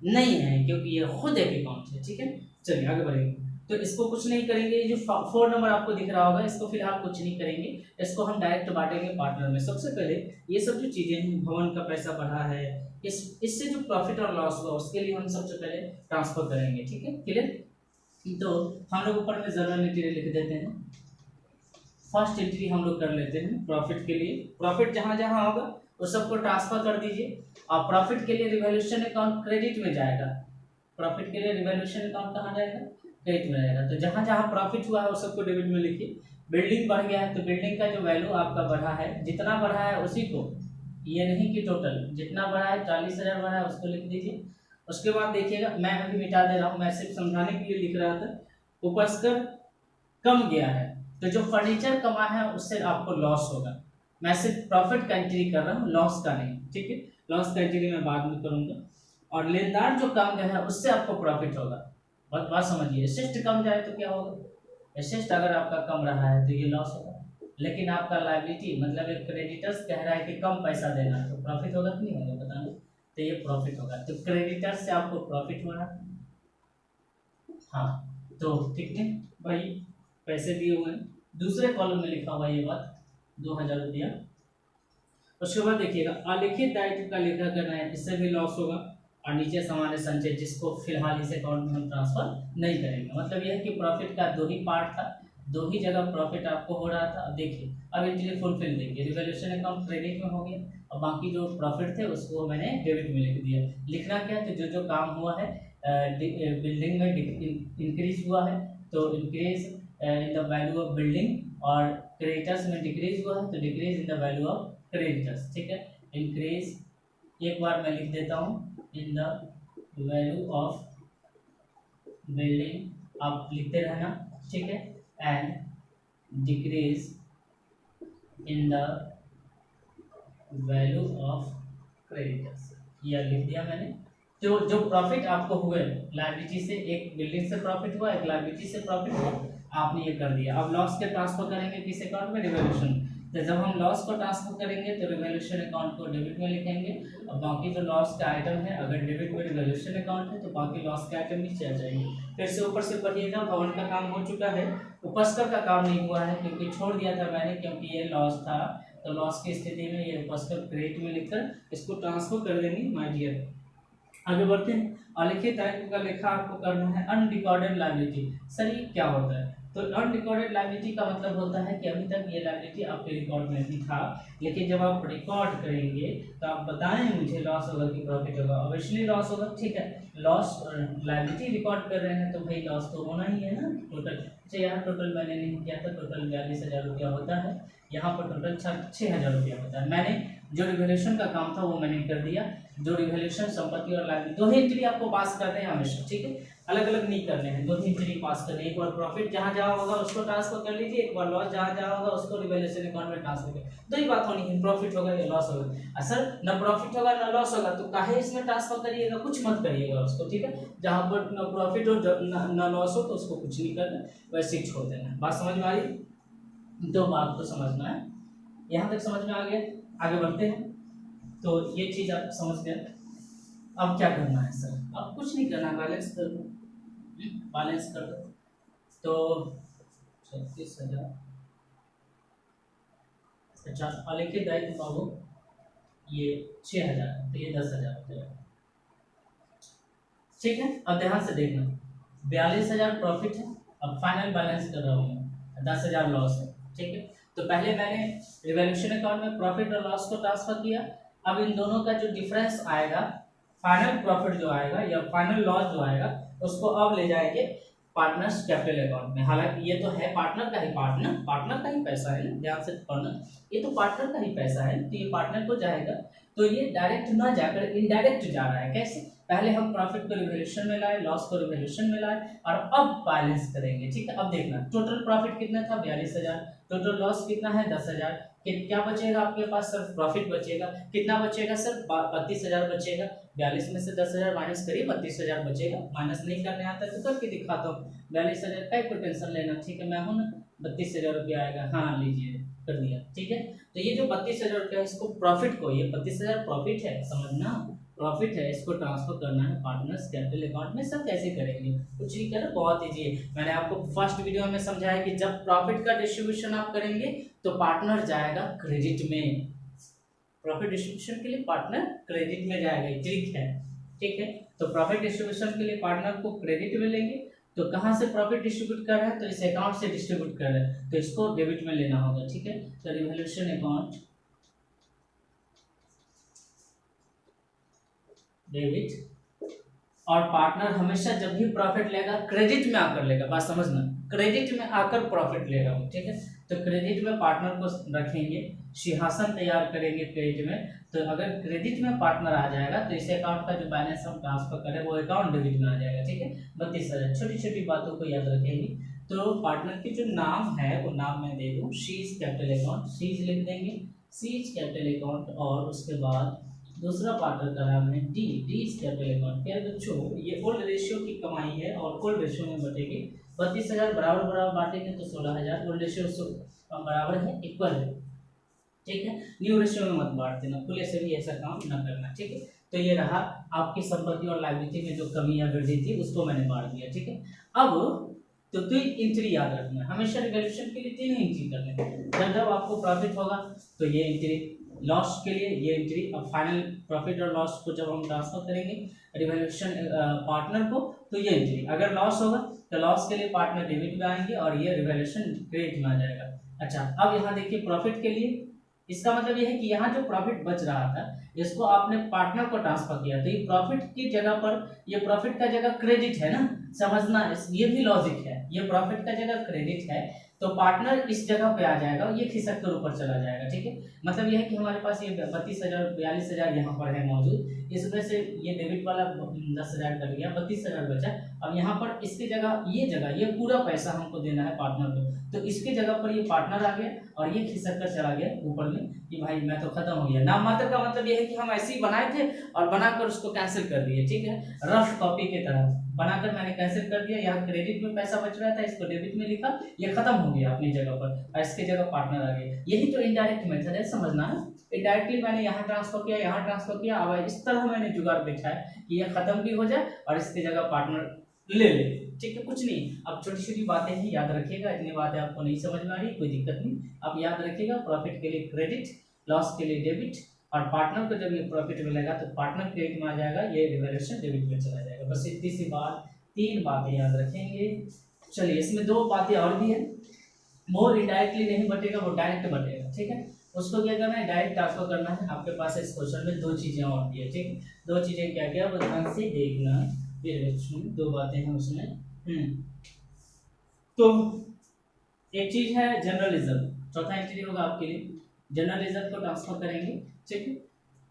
नहीं है क्योंकि ये खुद एक अकाउंट है। ठीक है, चलिए आगे बढ़ेंगे। तो इसको कुछ नहीं करेंगे, जो 4 नंबर आपको दिख रहा होगा इसको फिलहाल कुछ नहीं करेंगे, इसको हम डायरेक्ट बांटेंगे पार्टनर में। सबसे पहले ये सब जो चीजें हैं, भवन का पैसा बढ़ा है, इससे जो प्रॉफिट और लॉस हुआ उसके लिए हम सबसे पहले ट्रांसफर करेंगे। ठीक है, क्लियर? तो हम लोग ऊपर में जनरल मटेरियल लिख देते हैं। फर्स्ट एंट्री हम लोग कर लेते हैं प्रॉफिट के लिए। प्रॉफिट जहां जहां होगा वो सबको ट्रांसफर कर दीजिए, और प्रॉफिट के लिए रिवैल्यूएशन अकाउंट क्रेडिट में जाएगा। प्रॉफिट के लिए रिवैल्यूएशन अकाउंट कहाँ जाएगा? क्रेडिट में जाएगा। तो जहां जहां प्रॉफिट हुआ है वो सबको डेबिट में लिखिए। बिल्डिंग बढ़ गया है तो बिल्डिंग का जो वैल्यू आपका बढ़ा है, जितना बढ़ा है उसी को, ये नहीं कि टोटल जितना बढ़ा है 40,000 बढ़ा है उसको लिख दीजिए। उसके बाद देखिएगा, मैं अभी मिटा दे रहा हूँ, मैं सिर्फ समझाने के लिए लिख रहा था। उपस्कर कम गया है तो जो फर्नीचर कमा है उससे आपको लॉस होगा। मैं सिर्फ प्रॉफिट का एंट्री कर रहा हूँ, लॉस का नहीं। ठीक है, लॉस का एंट्री मैं बाद में करूंगा। और लेनदार जो कम गया है उससे आपको प्रॉफिट होगा। बात समझिए, एसेट कम जाए तो क्या होगा? एसेट अगर आपका कम रहा है तो ये लॉस होगा, लेकिन आपका लायबिलिटी मतलब एक क्रेडिटर्स कह रहा है कि कम पैसा देना, तो प्रॉफिट होगा कि नहीं होगा बताना? तो ये प्रॉफिट होगा। तो क्रेडिटर्स से आपको प्रॉफिट हो रहा है। हाँ, तो ठीक है भाई, पैसे दिए हुए हैं, दूसरे कॉलम में लिखा हुआ ये बात 2,000 रुपया। उसके बाद देखिएगा, अलिखित दायित्व का लेखा करना है, इससे भी लॉस होगा। और नीचे सामान्य संचय, जिसको फिलहाल इस अकाउंट में हम ट्रांसफर नहीं करेंगे। मतलब यह है कि प्रॉफिट का 2 ही पार्ट था, दो ही जगह प्रॉफिट आपको हो रहा था। अब देखिए अब एंट्री फुलफिल देखिए, रिवैल्यूएशन अकाउंट क्रेडिट में हो गया और बाकी जो प्रॉफिट थे उसको मैंने डेबिट में लिख दिया। लिखना क्या है, तो जो जो काम हुआ है बिल्डिंग में इंक्रीज हुआ है तो increase in the value of building, और क्रेडिटर्स में डिक्रीज हुआ है तो decrease in the value of creditors. ठीक है, इंक्रीज एक बार मैं लिख देता हूँ in the value of building, आप लिखते रहना। ठीक है, and decrease in the value of creditors, यह लिख दिया मैंने। तो जो प्रॉफिट आपको हुए लायबिलिटी से, एक बिल्डिंग से प्रॉफिट हुआ, एक लायबिलिटी से प्रॉफिट हुआ, आपने ये कर दिया। अब लॉस के ट्रांसफर करेंगे किस अकाउंट में, रिवैल्यूएशन। तो जब हम लॉस को ट्रांसफर करेंगे तो रिवैल्यूएशन अकाउंट को डेबिट में लिखेंगे और बाकी जो लॉस का आइटम है अगर डेबिट में रिवैल्यूएशन अकाउंट है तो बाकी लॉस के आइटम नीचे आ जाएंगे। फिर से ऊपर से पढ़िएगा, भवन का काम हो चुका है, उपस्कर का काम नहीं हुआ है क्योंकि छोड़ दिया था मैंने, क्योंकि ये लॉस था। तो लॉस की स्थिति में ये उपस्कर क्रेडिट में लिखकर इसको ट्रांसफर कर देंगे माय डियर। आगे बढ़ते हैं। अलिखित दायित्व का लेखा आपको करना है अनरिकॉर्डेड लायबिलिटी। सर ये क्या होता है, तो अनरिकॉर्डेड लायबिलिटी का मतलब होता है कि अभी तक ये लायबिलिटी आपके रिकॉर्ड में नहीं था, लेकिन जब आप रिकॉर्ड करेंगे तो आप बताएं मुझे लॉस होगा कि प्रॉफिट होगा। ऑब्वियसली लॉस होगा। ठीक है, लॉस लायबिलिटी रिकॉर्ड कर रहे हैं तो भाई लॉस तो होना ही है ना। टोटल अच्छा यहाँ टोटल मैंने नहीं किया था, टोटल 42,000 रुपया होता है, यहाँ पर टोटल 6,000 रुपया होता है। मैंने जो रिवैल्यूएशन का काम था वो मैंने कर दिया। जो रिवैल्यूएशन संपत्ति और लायबिलिटी, दो ही एंट्री आपको पास करने हैं हमेशा। ठीक है, अलग अलग नहीं करने हैं, दो ही एंट्री पास करने। एक बार प्रॉफिट जहाँ जहाँ होगा उसको ट्रांसफर कर लीजिए, एक बार लॉस जहाँ जहाँ होगा उसको रिवैल्यूएशन अकाउंट में ट्रांसफर कर। दो ही बात होनी है, प्रॉफिट होगा या लॉस होगा। सर न प्रॉफिट होगा न लॉस होगा तो काहे इसमें ट्रांसफर करिएगा, कुछ मत करिएगा उसको। ठीक है, जहाँ पर न प्रॉफिट हो न लॉस हो तो उसको कुछ नहीं करना, वैसे ही छोड़ देना। बात समझ में आ रही, दो बात तो समझना है। यहाँ तक समझ में आ गया, आगे बढ़ते हैं। तो ये चीज आप समझ गए। अब क्या करना है सर, अब कुछ नहीं करना, बैलेंस कर दो, बैलेंस कर दो। तो 36,000, अच्छा अलिखित दायित्व बाबू ये 6,000, तो ये 10,000 हो जाएगा। ठीक है, अब ध्यान से देखना, 42,000 प्रॉफिट है, अब फाइनल बैलेंस कर रहा हूँ मैं, 10,000 लॉस है। ठीक है, तो पहले मैंने रिवैल्यूएशन अकाउंट में प्रॉफिट और लॉस को ट्रांसफर किया। अब इन दोनों का जो डिफरेंस आएगा, फाइनल प्रॉफिट जो आएगा या फाइनल लॉस जो आएगा, उसको अब ले जाएंगे पार्टनर्स कैपिटल अकाउंट में। हालांकि ये तो है पार्टनर का ही, पार्टनर का ही पैसा है ना, ध्यान से पढ़ना, ये तो पार्टनर का ही पैसा है तो ये पार्टनर को जाएगा। तो ये डायरेक्ट ना जाकर इनडायरेक्ट जा रहा है। कैसे, पहले हम प्रॉफिट को रिवैल्यूएशन में लाए, लॉस को रिवैल्यूएशन में लाए और अब बैलेंस करेंगे। ठीक है, अब देखना टोटल प्रॉफिट कितना था, 42,000, टोटल लॉस कितना है, 10,000, क्या बचेगा आपके पास, सर प्रॉफिट बचेगा। कितना बचेगा सर, 32,000 बचेगा। 42 में से 10,000 माइनस करिए, 32,000 बचेगा। माइनस नहीं करने आता है तो करके दिखाता हूँ। 42,000 का कोई टेंशन लेना, ठीक है, मैं हूँ ना। 32,000 रुपया आएगा, हाँ लीजिए, कर दिया। ठीक है, तो ये जो 32,000 रुपया इसको प्रॉफिट को, ये 32,000 प्रॉफिट है, समझना प्रॉफिट है, इसको ट्रांसफर करना है पार्टनर्स कैपिटल अकाउंट में। सब कैसे करेंगे, कुछ नहीं करना, बहुत इजी है। मैंने आपको फर्स्ट वीडियो में समझाया कि जब प्रॉफिट का डिस्ट्रीब्यूशन आप करेंगे तो पार्टनर जाएगा क्रेडिट में। प्रॉफिट डिस्ट्रीब्यूशन के लिए पार्टनर क्रेडिट में जाएगा, ये ट्रिक है। ठीक है, तो प्रॉफिट डिस्ट्रीब्यूशन के लिए पार्टनर को क्रेडिट में लेंगे। तो कहाँ से प्रॉफिट डिस्ट्रीब्यूट कर रहा है, तो इस अकाउंट से डिस्ट्रीब्यूट कर रहा है, तो इसको डेबिट में लेना होगा। ठीक है, तो रिवैल्यूएशन अकाउंट डेबिट, और पार्टनर हमेशा जब भी प्रॉफिट लेगा क्रेडिट में आकर लेगा। बात समझना, क्रेडिट में आकर प्रॉफिट ले रहा हूँ। ठीक है, तो क्रेडिट में पार्टनर को रखेंगे, सिंहासन तैयार करेंगे क्रेडिट में। तो अगर क्रेडिट में पार्टनर आ जाएगा तो इस अकाउंट का जो बैलेंस हम ट्रांसफर करें वो अकाउंट डेबिट में आ जाएगा। ठीक है, 32,000, छोटी छोटी बातों को याद रखेंगे। तो पार्टनर की जो नाम है वो नाम मैं दे दूँ सीज कैपिटल अकाउंट, सीज लिख देंगे, सीज कैपिटल अकाउंट, और उसके बाद दूसरा पार्टनर का नाम है डी, डी कैपिटल अकाउंट। क्या बच्चों, ये ओल्ड रेशियो की कमाई है और ओल्ड रेशियो में बटेगी। 32,000 बराबर बराबर बांटेंगे तो 16,000, ओल्ड रेशियो बराबर है, इक्वल है। ठीक है, न्यू रेशियो में मत बांट देना, खुले से भी ऐसा काम न करना। ठीक है, तो ये रहा आपकी संपत्ति और लायबिलिटी में जो कमी या वृद्धि थी उसको मैंने बांट दिया। ठीक है, अब तो 3 एंट्री याद रखना है हमेशा, रिवैल्यूएशन के लिए 3 एंट्री करने हैं। जब आपको प्रॉफिट होगा तो ये एंट्री, लॉस के लिए ये एंट्री, अब फाइनल प्रॉफिट और लॉस को जब हम ट्रांसफर करेंगे रिवैल्यूएशन पार्टनर को, तो ये एंट्री अगर लॉस होगा तो लॉस के लिए पार्टनर डेबिट में आएंगे और ये रिवैल्यूएशन क्रेडिट में आ जाएगा। अच्छा, अब यहाँ देखिए प्रॉफिट के लिए, इसका मतलब ये है कि यहाँ जो प्रॉफिट बच रहा था इसको आपने पार्टनर को ट्रांसफर किया, तो ये प्रॉफिट की जगह पर, ये प्रॉफिट का जगह क्रेडिट है ना, समझना ये भी लॉजिक है, ये प्रॉफिट का जगह क्रेडिट है तो पार्टनर इस जगह पे आ जाएगा, ये खिसक कर ऊपर चला जाएगा। ठीक है, मतलब ये है कि हमारे पास ये 32,000 42,000 यहाँ पर है मौजूद, इसमें से ये डेबिट वाला 10,000 कर गया, 32,000 बचा। अब यहाँ पर इसकी जगह ये पूरा पैसा हमको देना है पार्टनर को, तो इसके जगह पर ये पार्टनर आ गया और ये खिसक कर चला गया ऊपर में कि भाई मैं तो खत्म हो गया। नाम मात्र का मतलब ये है कि हम ऐसे ही बनाए थे और बनाकर उसको कैंसिल कर दिए। ठीक है, रफ कॉपी की तरह बनाकर मैंने कैंसिल कर दिया, यहाँ क्रेडिट में पैसा बच रहा था इसको डेबिट में लिखा, ये खत्म हो गया अपनी जगह पर और इसके जगह पार्टनर आ गया। यही तो इनडायरेक्ट मेथड है, समझना है। इनडायरेक्टली मैंने यहाँ ट्रांसफर किया, यहाँ ट्रांसफर किया, अब इस तरह मैंने जुगाड़ बैठाया कि यह खत्म भी हो जाए और इसकी जगह पार्टनर ले ले। ठीक है, कुछ नहीं, अब छोटी छोटी बातें हैं, याद रखिएगा। इतनी बातें आपको नहीं समझ में आ रही, कोई दिक्कत नहीं, आप याद रखिएगा। प्रॉफिट के लिए क्रेडिट, लॉस के लिए डेबिट, और पार्टनर को जब ये प्रॉफिट मिलेगा तो पार्टनर क्रेडिट में आ जाएगा, ये रिवैल्यूएशन डेबिट में चला जाएगा। बस इतनी सी बात, 3 बातें याद रखेंगे। चलिए, इसमें 2 बातें और भी है, मोर इनडायरेक्टली नहीं बटेगा, वो डायरेक्ट बटेगा। ठीक है, उसको क्या करना है, डायरेक्ट ट्रांसफर करना है। आपके पास इस क्वेश्चन में 2 चीजें और दी है। ठीक है, 2 चीजें क्या क्या, वो ध्यान से देखना, फिर 2 बातें हैं उसमें। तो एक चीज है जनरल रिजर्व, चौथा एंट्री होगा आपके लिए, जनरल रिजर्व को ट्रांसफर करेंगे। ठीक है,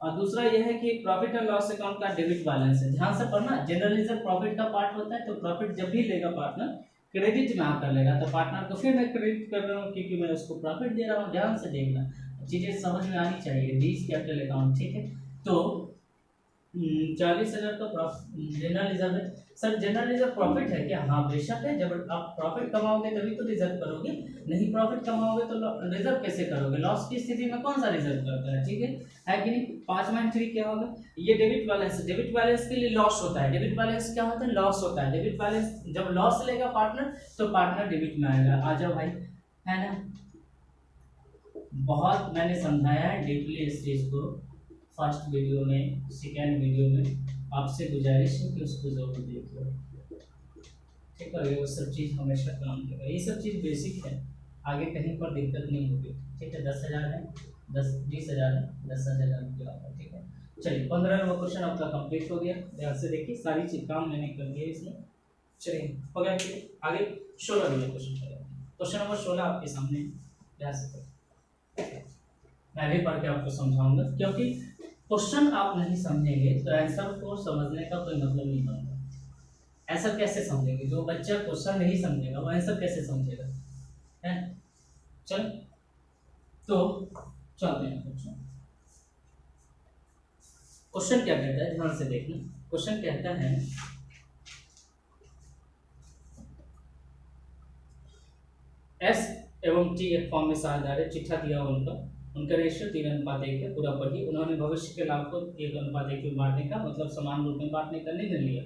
और दूसरा यह है कि प्रॉफिट एंड लॉस अकाउंट का डेबिट बैलेंस है, ध्यान से पढ़ना। जनरल रिजर्व प्रॉफिट का पार्ट होता है, तो प्रॉफिट जब भी लेगा पार्टनर क्रेडिट में आकर लेगा, तो पार्टनर को फिर मैं क्रेडिट कर रहा हूँ क्योंकि मैं उसको प्रॉफिट दे रहा हूँ। ध्यान से देखना, चीजें समझ में आनी चाहिए। दीज कैपिटल अकाउंट, ठीक है, तो 40,000 का जनरल रिजर्व है। सर जनरल रिजर्व प्रॉफिट है क्या? हाँ बेशक है, जब आप प्रॉफिट कमाओगे तभी तो रिजर्व करोगे, नहीं प्रॉफिट कमाओगे तो रिजर्व कैसे करोगे? लॉस की स्थिति में कौन सा रिजर्व करता है? ठीक है कि नहीं। 5.3 क्या होगा, ये डेबिट बैलेंस, डेबिट बैलेंस के लिए लॉस होता है। डेबिट बैलेंस क्या होता है? लॉस होता है। डेबिट बैलेंस जब लॉस लेगा पार्टनर तो पार्टनर डेबिट में आएगा। आ जाओ भाई, है ना, बहुत मैंने समझाया है डीपली इस चीज को फर्स्ट वीडियो में, सेकेंड वीडियो में। आपसे गुजारिश है कि उसको जरूर देखो, ठीक है। ये सब चीज़ हमेशा काम देगा, ये सब चीज़ बेसिक है, आगे कहीं पर दिक्कत नहीं होगी। ठीक है, 10,000 है, 20,000 है, 10,000 क्या होगा। ठीक है, चलिए 15वां क्वेश्चन आपका कंप्लीट हो गया। ध्यान से देखिए, सारी चीज काम मैंने कर दिया इसमें। चलिए हो गया, आगे 16वां क्वेश्चन। क्वेश्चन नंबर 16 आपके सामने, ध्यान से मैं भी पढ़ के आपको समझाऊंगा, क्योंकि क्वेश्चन आप नहीं समझेंगे तो आंसर को समझने का कोई मतलब नहीं बनता। आंसर कैसे समझेंगे? जो बच्चा क्वेश्चन नहीं समझेगा वो आंसर कैसे समझेगा, है? चल तो चलते हैं। क्वेश्चन क्या कहता है, ध्यान से देखना। क्वेश्चन कहता है एस एवं टी एक फॉर्म में साझेदार है, चिट्ठा दिया हुआ उनका रेशियो 3:1 है। पूरा पढ़िए। उन्होंने भविष्य के लाभ को 1:1 में बांटने का, मतलब समान रूप में बांटने का निर्णय लिया।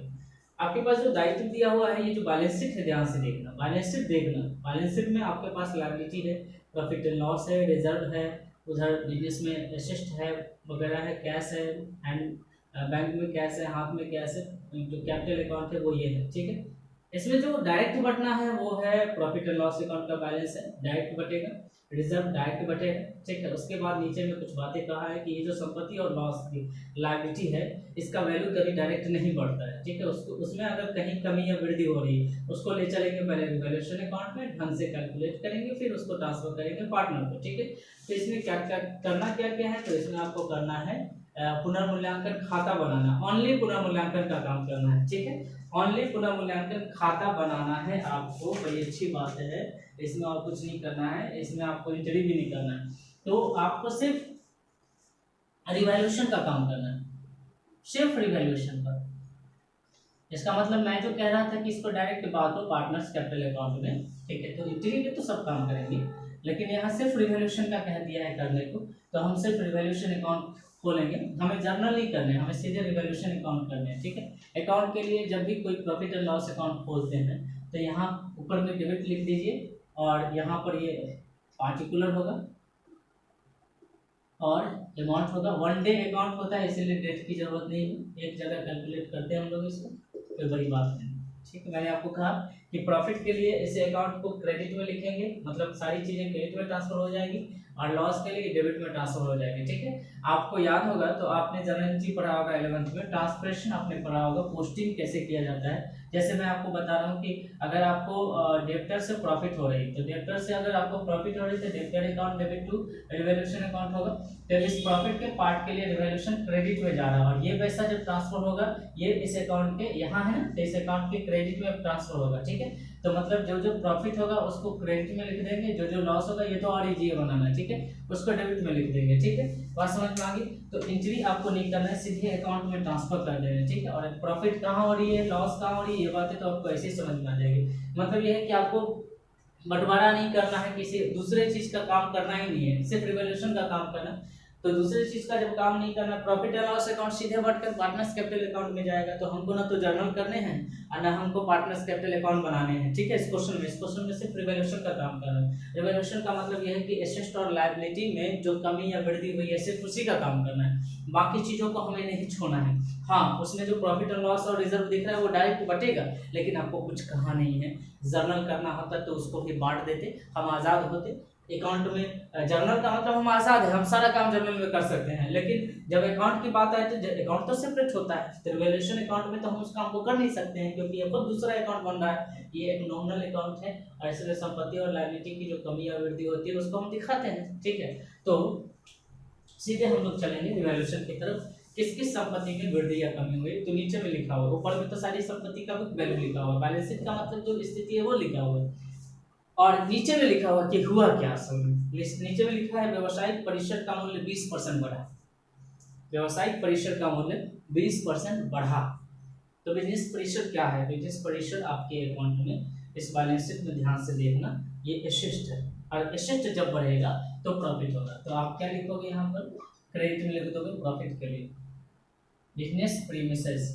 आपके पास जो दायित्व दिया हुआ है, ये जो बैलेंस शीट है, ध्यान से देखना, बैलेंस शीट देखना। बैलेंस शीट में आपके पास लायबिलिटी है, प्रॉफिट एंड लॉस है, रिजर्व है, उधर बिजनेस में एसेट है वगैरह है, कैश है, एंड बैंक में कैश है, हाथ में कैश है, जो कैपिटल अकाउंट है वो ये है। ठीक है, इसमें जो डायरेक्ट बटना है वो है प्रॉफिट एंड लॉस अकाउंट का बैलेंस है, डायरेक्ट बटेगा। रिजर्व डायरेक्ट बटेगा। ठीक है, उसके बाद नीचे में कुछ बातें कहा है कि ये जो संपत्ति और लॉस की लायबिलिटी है, इसका वैल्यू कभी डायरेक्ट नहीं बढ़ता है। ठीक है, उसको उसमें अगर कहीं कमी या वृद्धि हो रही है उसको ले चलेंगे पहले रिवैल्यूएशन अकाउंट में, ढंग से कैलकुलेट करेंगे, फिर उसको ट्रांसफर करेंगे पार्टनर को। ठीक है, तो इसमें क्या क्या करना क्या है, तो इसमें आपको करना है पुनर्मूल्यांकन खाता बनाना, ओनली पुनर्मूल्यांकन का काम करना है। ठीक है, ओनली पुनर्मूल्यांकन खाता बनाना है आपको, बड़ी अच्छी बात है। इसमें और कुछ नहीं करना है, इसमें आपको एंट्री भी नहीं करना है, तो आपको सिर्फ रिवैल्यूएशन का काम करना है, सिर्फ रिवैल्यूएशन का। इसका मतलब मैं जो कह रहा था कि इसको डायरेक्ट बांटो पार्टनर्स कैपिटल अकाउंट में, ठीक है, तो एंट्री में तो सब काम करेंगे, लेकिन यहाँ सिर्फ रिवैल्यूएशन का कह दिया है करने को, तो हम सिर्फ रिवैल्यूएशन अकाउंट खोलेंगे। हमें जर्नल नहीं करने, हमें सीधे रिवैल्यूएशन अकाउंट करने हैं। ठीक है, अकाउंट के लिए जब भी कोई प्रॉफिट एंड लॉस अकाउंट खोलते हैं तो यहाँ ऊपर में डेबिट लिख दीजिए और यहाँ पर ये पार्टिकुलर होगा और अमाउंट होगा, वन डे अकाउंट होता है इसीलिए डेट की जरूरत नहीं है, एक जगह कैलकुलेट करते हैं हम लोग इसको, कोई बड़ी बात नहीं। ठीक है, मैंने आपको कहा कि प्रॉफिट के लिए इसे अकाउंट को क्रेडिट में लिखेंगे, मतलब सारी चीजें क्रेडिट में ट्रांसफर हो जाएगी, और लॉस के लिए डेबिट में ट्रांसफर हो जाएगी। ठीक है, आपको याद होगा तो आपने जनरल एंट्री पढ़ा होगा 11th में, ट्रांसफरेशन आपने पढ़ा होगा, पोस्टिंग कैसे किया जाता है। जैसे मैं आपको बता रहा हूँ कि अगर आपको डेबिटर से प्रॉफिट हो रही है, तो डेबिटर से अगर आपको प्रॉफिट हो रही है तो debtor account debit to revaluation account होगा, तो इस प्रॉफिट के पार्ट के लिए रिवैल्यूएशन क्रेडिट में जा रहा है, और ये पैसा जब ट्रांसफर होगा ये इस अकाउंट के यहाँ है ना, तो इस अकाउंट के क्रेडिट में ट्रांसफर होगा। ठीक है, तो मतलब जो जो प्रॉफिट होगा उसको क्रेडिट में लिख देंगे, जो जो लॉस होगा ये तो और इजी है बनाना, ठीक है, उसको डेबिट में लिख देंगे। ठीक है, बात समझ में आ गई। तो एंट्री आपको नहीं करना है, सीधे अकाउंट में ट्रांसफर कर देना है। ठीक है, और प्रॉफिट कहाँ हो रही है, लॉस कहाँ हो रही है, ये बातें तो आपको ऐसे ही समझ में आ जाएगी। मतलब ये है कि आपको बंटवारा नहीं करना है, किसी दूसरे चीज का काम करना ही नहीं है, सिर्फ रिवैल्यूएशन का काम करना। तो दूसरी चीज का जब काम नहीं करना, प्रॉफिट एंड लॉस अकाउंट सीधे बढ़कर पार्टनर्स कैपिटल अकाउंट में जाएगा, तो हमको ना तो जर्नल करने हैं और ना हमको पार्टनर्स कैपिटल अकाउंट बनाने हैं। ठीक है, इस क्वेश्चन में सिर्फ रिवैल्यूएशन का काम करना है। रिवैल्यूएशन का मतलब यह है कि एसेट और लायबिलिटी में जो कमी या वृद्धि हुई है सिर्फ उसी का काम करना है, बाकी चीजों को हमें नहीं छोड़ना है। हाँ, उसमें जो प्रॉफिट एंड लॉस और रिजर्व दिख रहा है वो डायरेक्ट बटेगा, लेकिन आपको कुछ कहा नहीं है। जर्नल करना होता तो उसको भी बांट देते, हम आजाद होते अकाउंट में। जर्नल का मतलब हम आजाद है, हम सारा काम जर्नल में कर सकते हैं, लेकिन जब अकाउंट की बात आए तो अकाउंट तो सेपरेट होता है, तो रिवैल्यूएशन अकाउंट में तो हम उस काम को कर नहीं सकते हैं, क्योंकि ये खुद दूसरा अकाउंट बन रहा है, ये एक नॉमिनल अकाउंट है, और इसलिए संपत्ति और लायबिलिटी की जो कमी या वृद्धि होती है उसको हम दिखाते हैं। ठीक है, तो सीधे हम लोग चलेंगे रिवैल्यूएशन की तरफ। किस किस संपत्ति में वृद्धि या कमी हुई, तो नीचे में लिखा हुआ, ऊपर में तो सारी संपत्ति का वैल्यू लिखा हुआ, बैलेंस शीट का मतलब जो स्थिति है वो लिखा हुआ है, और नीचे में लिखा हुआ कि हुआ क्या असल में। नीचे में लिखा है व्यवसायिक परिसर का मूल्य 20% बढ़ा, व्यवसायिक परिसर का मूल्य 20% बढ़ा। तो बिजनेस परिसर क्या है, बिजनेस परिसर आपके अकाउंट में इस बैलेंस शीट में ध्यान से देखना, ये एसेट है, और एसेट जब बढ़ेगा तो प्रॉफिट होगा। तो आप क्या लिखोगे यहाँ पर, क्रेडिट में लिख दोगे प्रॉफिट के लिए, बिजनेस प्रीमिसेस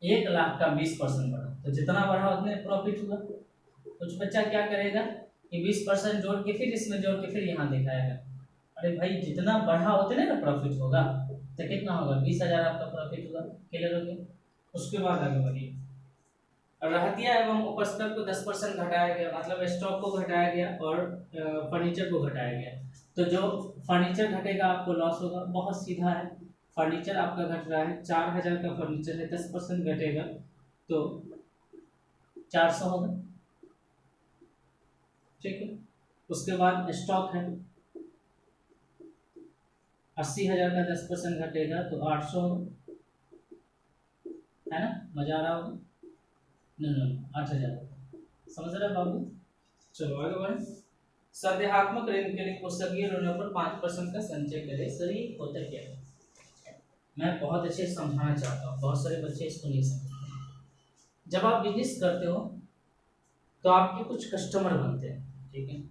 1,00,000 का 20% बढ़ा, तो जितना बढ़ा उतने प्रॉफिट हुआ। कुछ बच्चा क्या करेगा कि 20% जोड़ के फिर इसमें जोड़ के फिर यहाँ दिखाएगा, अरे भाई जितना बढ़ा उतने ना प्रॉफिट होगा, तो कितना होगा 20,000 आपका प्रॉफिट हुआ। क्लियर हो गया, उसके बाद आगे बढ़िए। रहतिया एवं उपस्तर को 10% घटाया गया, मतलब स्टॉक को घटाया गया और फर्नीचर को घटाया गया। तो जो फर्नीचर घटेगा आपको लॉस होगा, बहुत सीधा है। फर्नीचर आपका घट रहा है, 4,000 का फर्नीचर है, 10% घटेगा तो 400 होगा। ठीक है, उसके बाद स्टॉक है 80,000 का 10% घटेगा तो 800 होगा, है ना, मजा आ रहा होगा। नहीं 8,000 समझ रहे बाबू। चलो आगे बढ़े। संदेहात्मक ऋण के लिए पुस्तकीय ऋणों पर 5% का संचय करें। सर ये होता क्या है, मैं बहुत अच्छे से समझाना चाहता हूँ, बहुत सारे बच्चे इसको नहीं समझते। जब आप बिजनेस करते हो तो आपके कुछ कस्टमर बनते हैं, ठीक है,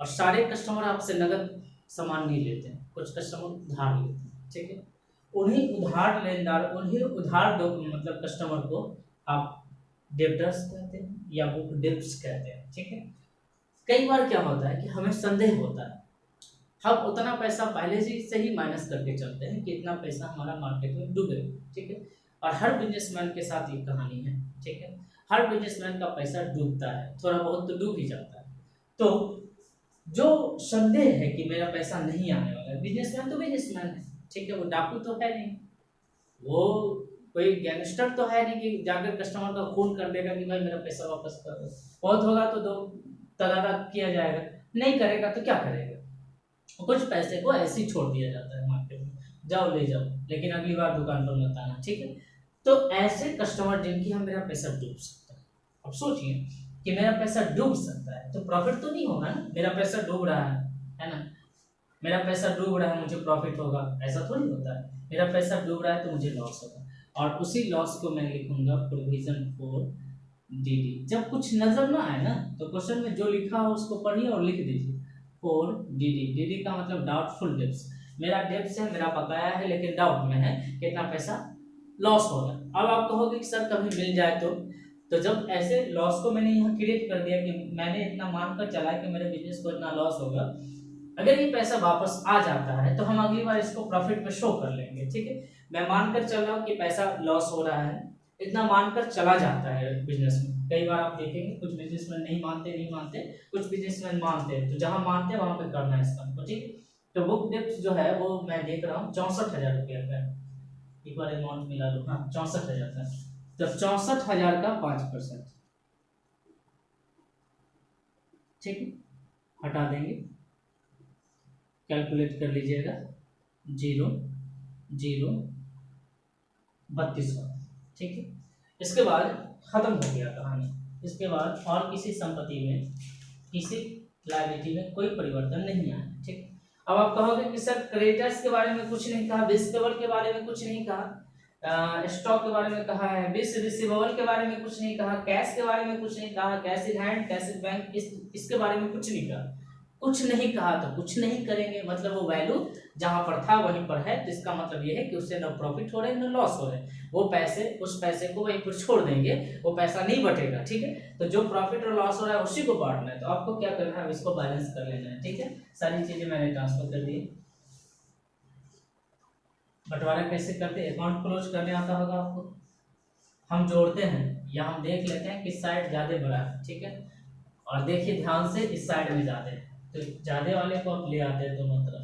और सारे कस्टमर आपसे नगद सामान नहीं लेते हैं, कुछ कस्टमर उधार लेते हैं। ठीक है, उन्हीं उधार लेनदार, उन्हीं उधार दो मतलब कस्टमर को आप डेब्टर्स कहते हैं या बुक डेब्ट्स कहते हैं। ठीक है, कई बार क्या होता है कि हमें संदेह होता है, हम उतना पैसा पहले से ही माइनस करके चलते हैं कि इतना पैसा हमारा मार्केट में डूबे। ठीक है, और हर बिजनेसमैन के साथ ये कहानी है। ठीक है, हर बिजनेसमैन का पैसा डूबता है, थोड़ा बहुत तो डूब ही जाता है। तो जो संदेह है कि मेरा पैसा नहीं आने वाला है, बिजनेसमैन तो बिजनेसमैन है, ठीक है, वो डाकू तो है नहीं, वो कोई गैंगस्टर तो है नहीं कि जाकर कस्टमर का खून कर देगा कि भाई मेरा पैसा वापस कर दो। बहुत होगा तो दो तगादा किया जाएगा, नहीं करेगा तो क्या करेगा, कुछ पैसे को ऐसे ही छोड़ दिया जाता है मार्केट में, जाओ ले जाओ, लेकिन अगली बार दुकान पर मत आना। ठीक है, तो ऐसे कस्टमर जिनकी हम मेरा पैसा डूब सकता है। अब सोचिए कि मेरा पैसा डूब सकता है तो प्रॉफिट तो नहीं होगा ना, मेरा पैसा डूब रहा है ना, मेरा पैसा डूब रहा है मुझे प्रॉफिट होगा, ऐसा थोड़ी होता है। मेरा पैसा डूब रहा है तो मुझे लॉस होगा, और उसी लॉस को मैं लिखूंगा प्रोविजन फॉर डीडी। जब कुछ नजर ना आए ना तो क्वेश्चन में जो लिखा हो उसको पढ़िए और लिख दीजिए फॉर डीडी। डीडी का मतलब डाउटफुल डेब्ट्स, मेरा डेब्ट्स है, मेरा बकाया है, लेकिन डाउट में है कितना पैसा लॉस होगा। अब आप कहोगे कि सर कभी मिल जाए तो तो जब ऐसे लॉस को मैंने यहाँ क्रिएट कर दिया कि मैंने इतना मानकर चला कि मेरे बिजनेस को इतना लॉस होगा, अगर ये पैसा वापस आ जाता है तो हम अगली बार इसको प्रॉफिट में शो कर लेंगे। ठीक है, मैं मानकर चल रहा हूँ कि पैसा लॉस हो रहा है, इतना मानकर चला जाता है बिजनेस में। कई बार आप देखेंगे कुछ बिजनेसमैन नहीं मानते, कुछ बिजनेसमैन मानते हैं, तो जहां मानते हैं वहां पे करना है इस काम को। ठीक है, तो बुक डेप्थ जो है वो मैं देख रहा हूँ 64,000 रुपया का, एक बार अमाउंट मिला लो, हाँ 64,000 का। तो 64,000 का 5%, ठीक है, हटा देंगे, कैलकुलेट कर लीजिएगा, 0,0,32, ठीक है। इसके बाद खत्म हो गया कहानी। इसके बाद और किसी संपत्ति में, किसी लायबिलिटी में कोई परिवर्तन नहीं आया। ठीक, अब आप कहोगे कि सर क्रेडिटर्स के बारे में कुछ नहीं कहा, रिसीवेबल के बारे में कुछ नहीं कहा, स्टॉक के बारे में कहा है, रिसीवेबल के बारे में कुछ नहीं कहा, कैश के बारे में कुछ नहीं कहा, cash in hand, cash in bank, इसके बारे में कुछ नहीं कहा। कुछ नहीं कहा तो कुछ नहीं करेंगे, मतलब वो वैल्यू जहां पर था वहीं पर है, तो इसका मतलब ये है कि उससे न प्रॉफिट हो रहे हैं न लॉस हो रहे हैं। वो पैसे, उस पैसे को वहीं पर छोड़ देंगे, वो पैसा नहीं बटेगा। ठीक है, तो जो प्रॉफिट और लॉस हो रहा है उसी को बांटना है। तो आपको क्या करना है, इसको बैलेंस कर लेना है। ठीक है, सारी चीजें मैंने ट्रांसफर कर दी। बंटवारा कैसे करते, अकाउंट क्लोज करने आता होगा आपको, हम जोड़ते हैं या हम देख लेते हैं किस साइड ज्यादा बड़ा है। ठीक है, और देखिए ध्यान से, इस साइड में ज्यादा है तो ज्यादा वाले को आप ले आते हैं दोनों तरफ,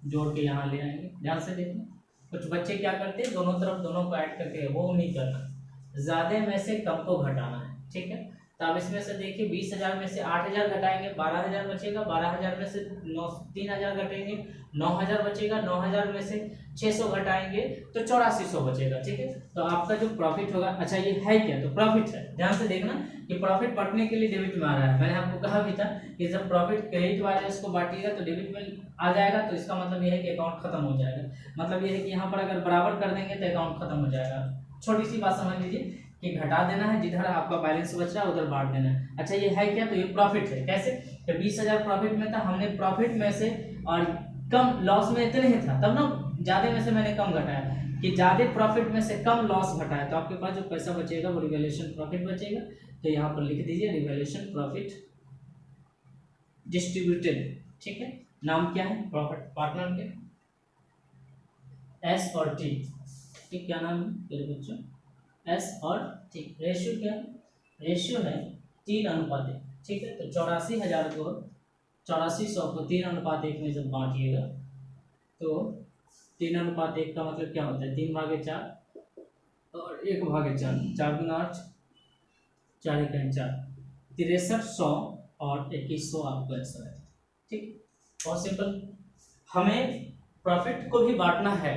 जोड़ के यहाँ ले आएंगे। ध्यान से देखना, कुछ बच्चे क्या करते हैं दोनों तरफ दोनों को ऐड करके, वो नहीं करना, ज्यादा में से कम को घटाना है। ठीक है, तो अब इसमें से देखिए 20,000 में से 8,000 घटाएंगे, 12,000 बचेगा, 12,000 में से 3,000 घटेंगे, 9,000 बचेगा, 9,000 में से 600 घटाएंगे तो 8400 बचेगा। ठीक है, तो आपका जो प्रॉफिट होगा, अच्छा ये है क्या, तो प्रॉफिट है। ध्यान से देखना कि प्रॉफिट बढ़ने के लिए डेबिट में आ रहा है। मैंने आपको कहा भी था कि जब प्रॉफिट क्रेडिट वाले इसको बांटिएगा तो डेबिट में आ जाएगा, तो इसका मतलब ये है कि अकाउंट खत्म हो जाएगा। मतलब ये है कि यहाँ पर अगर बराबर कर देंगे तो अकाउंट खत्म हो जाएगा। छोटी सी बात समझ लीजिए कि घटा देना है, जिधर आपका बैलेंस बच रहा है उधर बांट देना है। अच्छा ये है क्या, तो ये प्रॉफिट है। कैसे, तो 20,000 प्रॉफिट में था, हमने प्रॉफिट में से और कम लॉस में इतने ही था, तब ना ज्यादा में से मैंने कम घटाया, कि ज्यादा प्रॉफिट में से कम लॉस घटाया, तो आपके पास जो पैसा बचेगा वो रिवैल्यूएशन प्रॉफिट बचेगा। तो यहाँ पर लिख दीजिए रिवैल्यूएशन प्रॉफिट डिस्ट्रीब्यूटेड। ठीक है, नाम क्या है प्रॉफिट पार्टनर के, एस और टी। ठीक, क्या नाम है मेरे बच्चों, एस और टी। रेशियो क्या है, रेशियो है 3:1। ठीक है, तो 84,000 को 8400 को 3:1 में जब बांटिएगा तो 3:1 का मतलब क्या होता है, 3/4 और 1/4, 4×8, 4×4, 6300 और 2100 आपको आंसर है। ठीक, बहुत सिंपल। हमें प्रॉफिट को भी बांटना है,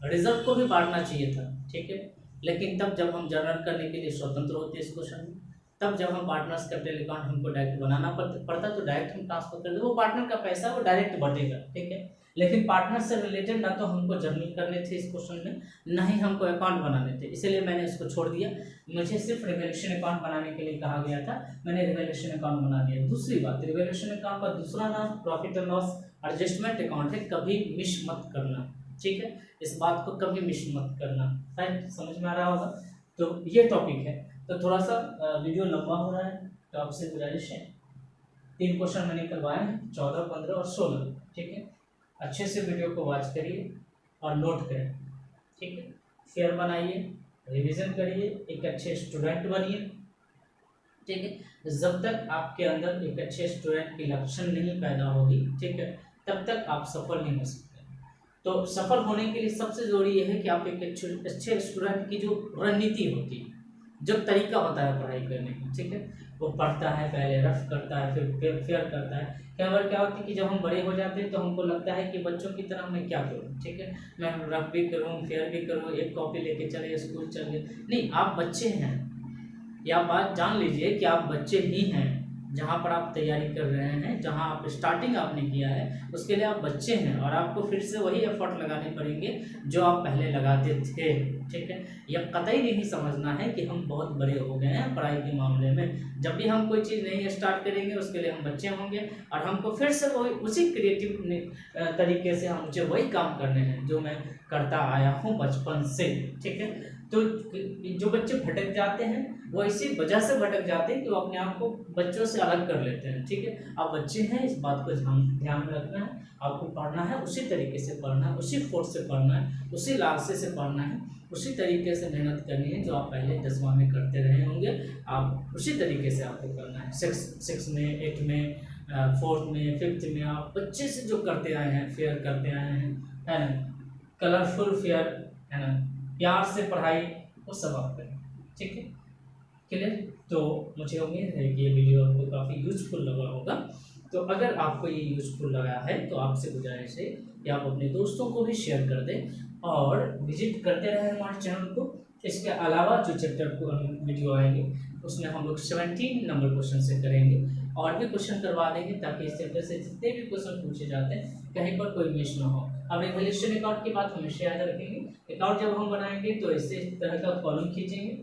रिजल्ट को भी बांटना चाहिए था। ठीक है, लेकिन तब जब हम जर्नल करने के लिए स्वतंत्र होते इस क्वेश्चन में, तब जब हम पार्टनर्स कैपिटल अकाउंट हमको डायरेक्ट बनाना पड़ता तो डायरेक्ट हम ट्रांसफर कर दे, वो पार्टनर का पैसा वो डायरेक्ट बटेगा। ठीक है, लेकिन पार्टनर से रिलेटेड ना तो हमको जर्नल करने थे इस क्वेश्चन में, ना ही हमको अकाउंट बनाने थे, इसलिए मैंने इसको छोड़ दिया। मुझे सिर्फ रिवैल्यूएशन अकाउंट बनाने के लिए कहा गया था, मैंने रिवैल्यूएशन अकाउंट बना दिया। दूसरी बात, रिवैल्यूएशन अकाउंट का दूसरा नाम profit and loss adjustment account है, कभी मिस मत करना। ठीक है, इस बात को कभी मिस मत करना। राइट, समझ में आ रहा होगा। तो ये टॉपिक है, तो थोड़ा सा वीडियो लंबा हो रहा है, तो आपसे गुजारिश है, 3 क्वेश्चन मैंने करवाए हैं, 14, 15 और 16। ठीक है, अच्छे से वीडियो को वॉच करिए और नोट करें। ठीक है, फेयर बनाइए, रिवीजन करिए, एक अच्छे स्टूडेंट बनिए। ठीक है, जब तक आपके अंदर एक अच्छे स्टूडेंट की लक्षण नहीं पैदा होगी, ठीक है, तब तक आप सफल नहीं हो सकते। तो सफल होने के लिए सबसे जरूरी यह है कि आप एक अच्छे स्टूडेंट की जो रणनीति होती है, जो तरीका होता है पढ़ाई करने का, ठीक है, वो पढ़ता है, पहले रफ करता है, फिर फेयर करता है। कई बार क्या होता है कि जब हम बड़े हो जाते हैं तो हमको लगता है कि बच्चों की तरह मैं क्या करूं, ठीक है, मैं रफ भी करूं, फेयर भी करूं, एक कॉपी लेके चले स्कूल चले। नहीं, आप बच्चे हैं, या बात जान लीजिए कि आप बच्चे ही हैं। जहाँ पर आप तैयारी कर रहे हैं, जहाँ आप स्टार्टिंग आपने किया है, उसके लिए आप बच्चे हैं और आपको फिर से वही एफर्ट लगाने पड़ेंगे जो आप पहले लगाते थे। ठीक है, यह कतई नहीं समझना है कि हम बहुत बड़े हो गए हैं पढ़ाई के मामले में। जब भी हम कोई चीज़ नहीं स्टार्ट करेंगे उसके लिए हम बच्चे होंगे और हमको फिर से वही उसी क्रिएटिव तरीके से हम मुझे वही काम करने हैं जो मैं करता आया हूँ बचपन से। ठीक है, तो जो बच्चे भटक जाते हैं वो इसी वजह से भटक जाते हैं कि वो अपने आप को बच्चों से अलग कर लेते हैं। ठीक है, आप बच्चे हैं, इस बात को ध्यान में रखना है। आपको पढ़ना है उसी तरीके से पढ़ना है, उसी फोर्स से पढ़ना है, उसी लालसे से पढ़ना है, उसी तरीके से मेहनत करनी है जो आप पहले 10वां में करते रहे होंगे। आप उसी तरीके से आपको करना है। सिक्स में, 8 में, 4th में, 5th में आप बच्चे से जो करते आए हैं, फेयर करते आए हैं, है ना, कलरफुल फेयर, है ना, प्यार से पढ़ाई, वो सब आप करें। ठीक है, क्लियर। तो मुझे उम्मीद है कि ये वीडियो आपको काफ़ी यूजफुल लगा होगा। तो अगर आपको ये यूजफुल लगा है तो आपसे गुजारिश है कि आप अपने दोस्तों को भी शेयर कर दें और विजिट करते रहें हमारे चैनल को। इसके अलावा जो चैप्टर को वीडियो आएंगे उसमें हम लोग 17 नंबर क्वेश्चन से करेंगे और भी क्वेश्चन करवा देंगे ताकि इस चैप्टर से जितने भी क्वेश्चन पूछे जाते हैं कहीं पर कोई मिस ना हो। अब रिवोल्यूशन अकाउंट की बात हमेशा याद रखेंगे। अकाउंट जब हम बनाएंगे तो इस तरह का कॉलम खींचेंगे,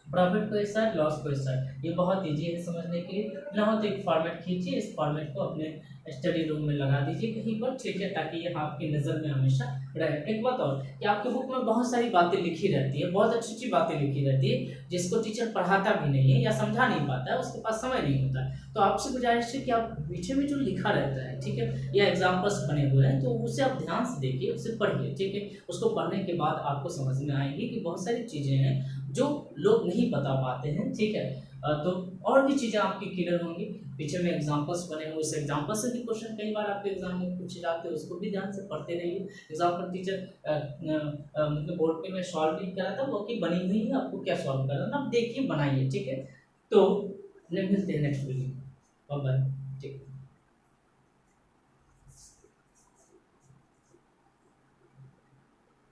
प्रॉफिट को इस साइड, लॉस को इस साइड। ये बहुत इजी है समझने के लिए। ना हो तो एक फॉर्मेट खींचिए, इस फॉर्मेट को अपने स्टडी रूम में लगा दीजिए कहीं पर। ठीक है, ताकि ये आपकी नज़र में हमेशा रहे। एक बात और कि आपकी बुक में बहुत सारी बातें लिखी रहती है, बहुत अच्छी अच्छी बातें लिखी रहती है जिसको टीचर पढ़ाता भी नहीं है या समझा नहीं पाता है, उसके पास समय नहीं होता है। तो आपसे गुजारिश है कि आप पीछे में जो लिखा रहता है, ठीक है, या एग्जाम्पल्स बने हुए हैं तो उसे आप ध्यान से देखिए, उसे पढ़िए। ठीक है, उसको पढ़ने के बाद आपको समझ में आएगी कि बहुत सारी चीज़ें हैं जो लोग नहीं बता पाते हैं। ठीक है, तो और भी चीज़ें आपकी क्लियर होंगी। पीछे में एग्जांपल्स बने हुए, उस एग्जांपल से भी क्वेश्चन कई बार आपके एग्जाम में पूछे जाते हैं, उसको भी ध्यान से पढ़ते रहिए। एग्जाम्पल टीचर मतलब बोर्ड पे मैं सॉल्व नहीं करा था, वो की बनी हुई है, आपको क्या सॉल्व करना है आप देखिए, बनाइए। ठीक है, तो मिलते हैं नेक्स्ट वीडियो। Bye bye. ठीक।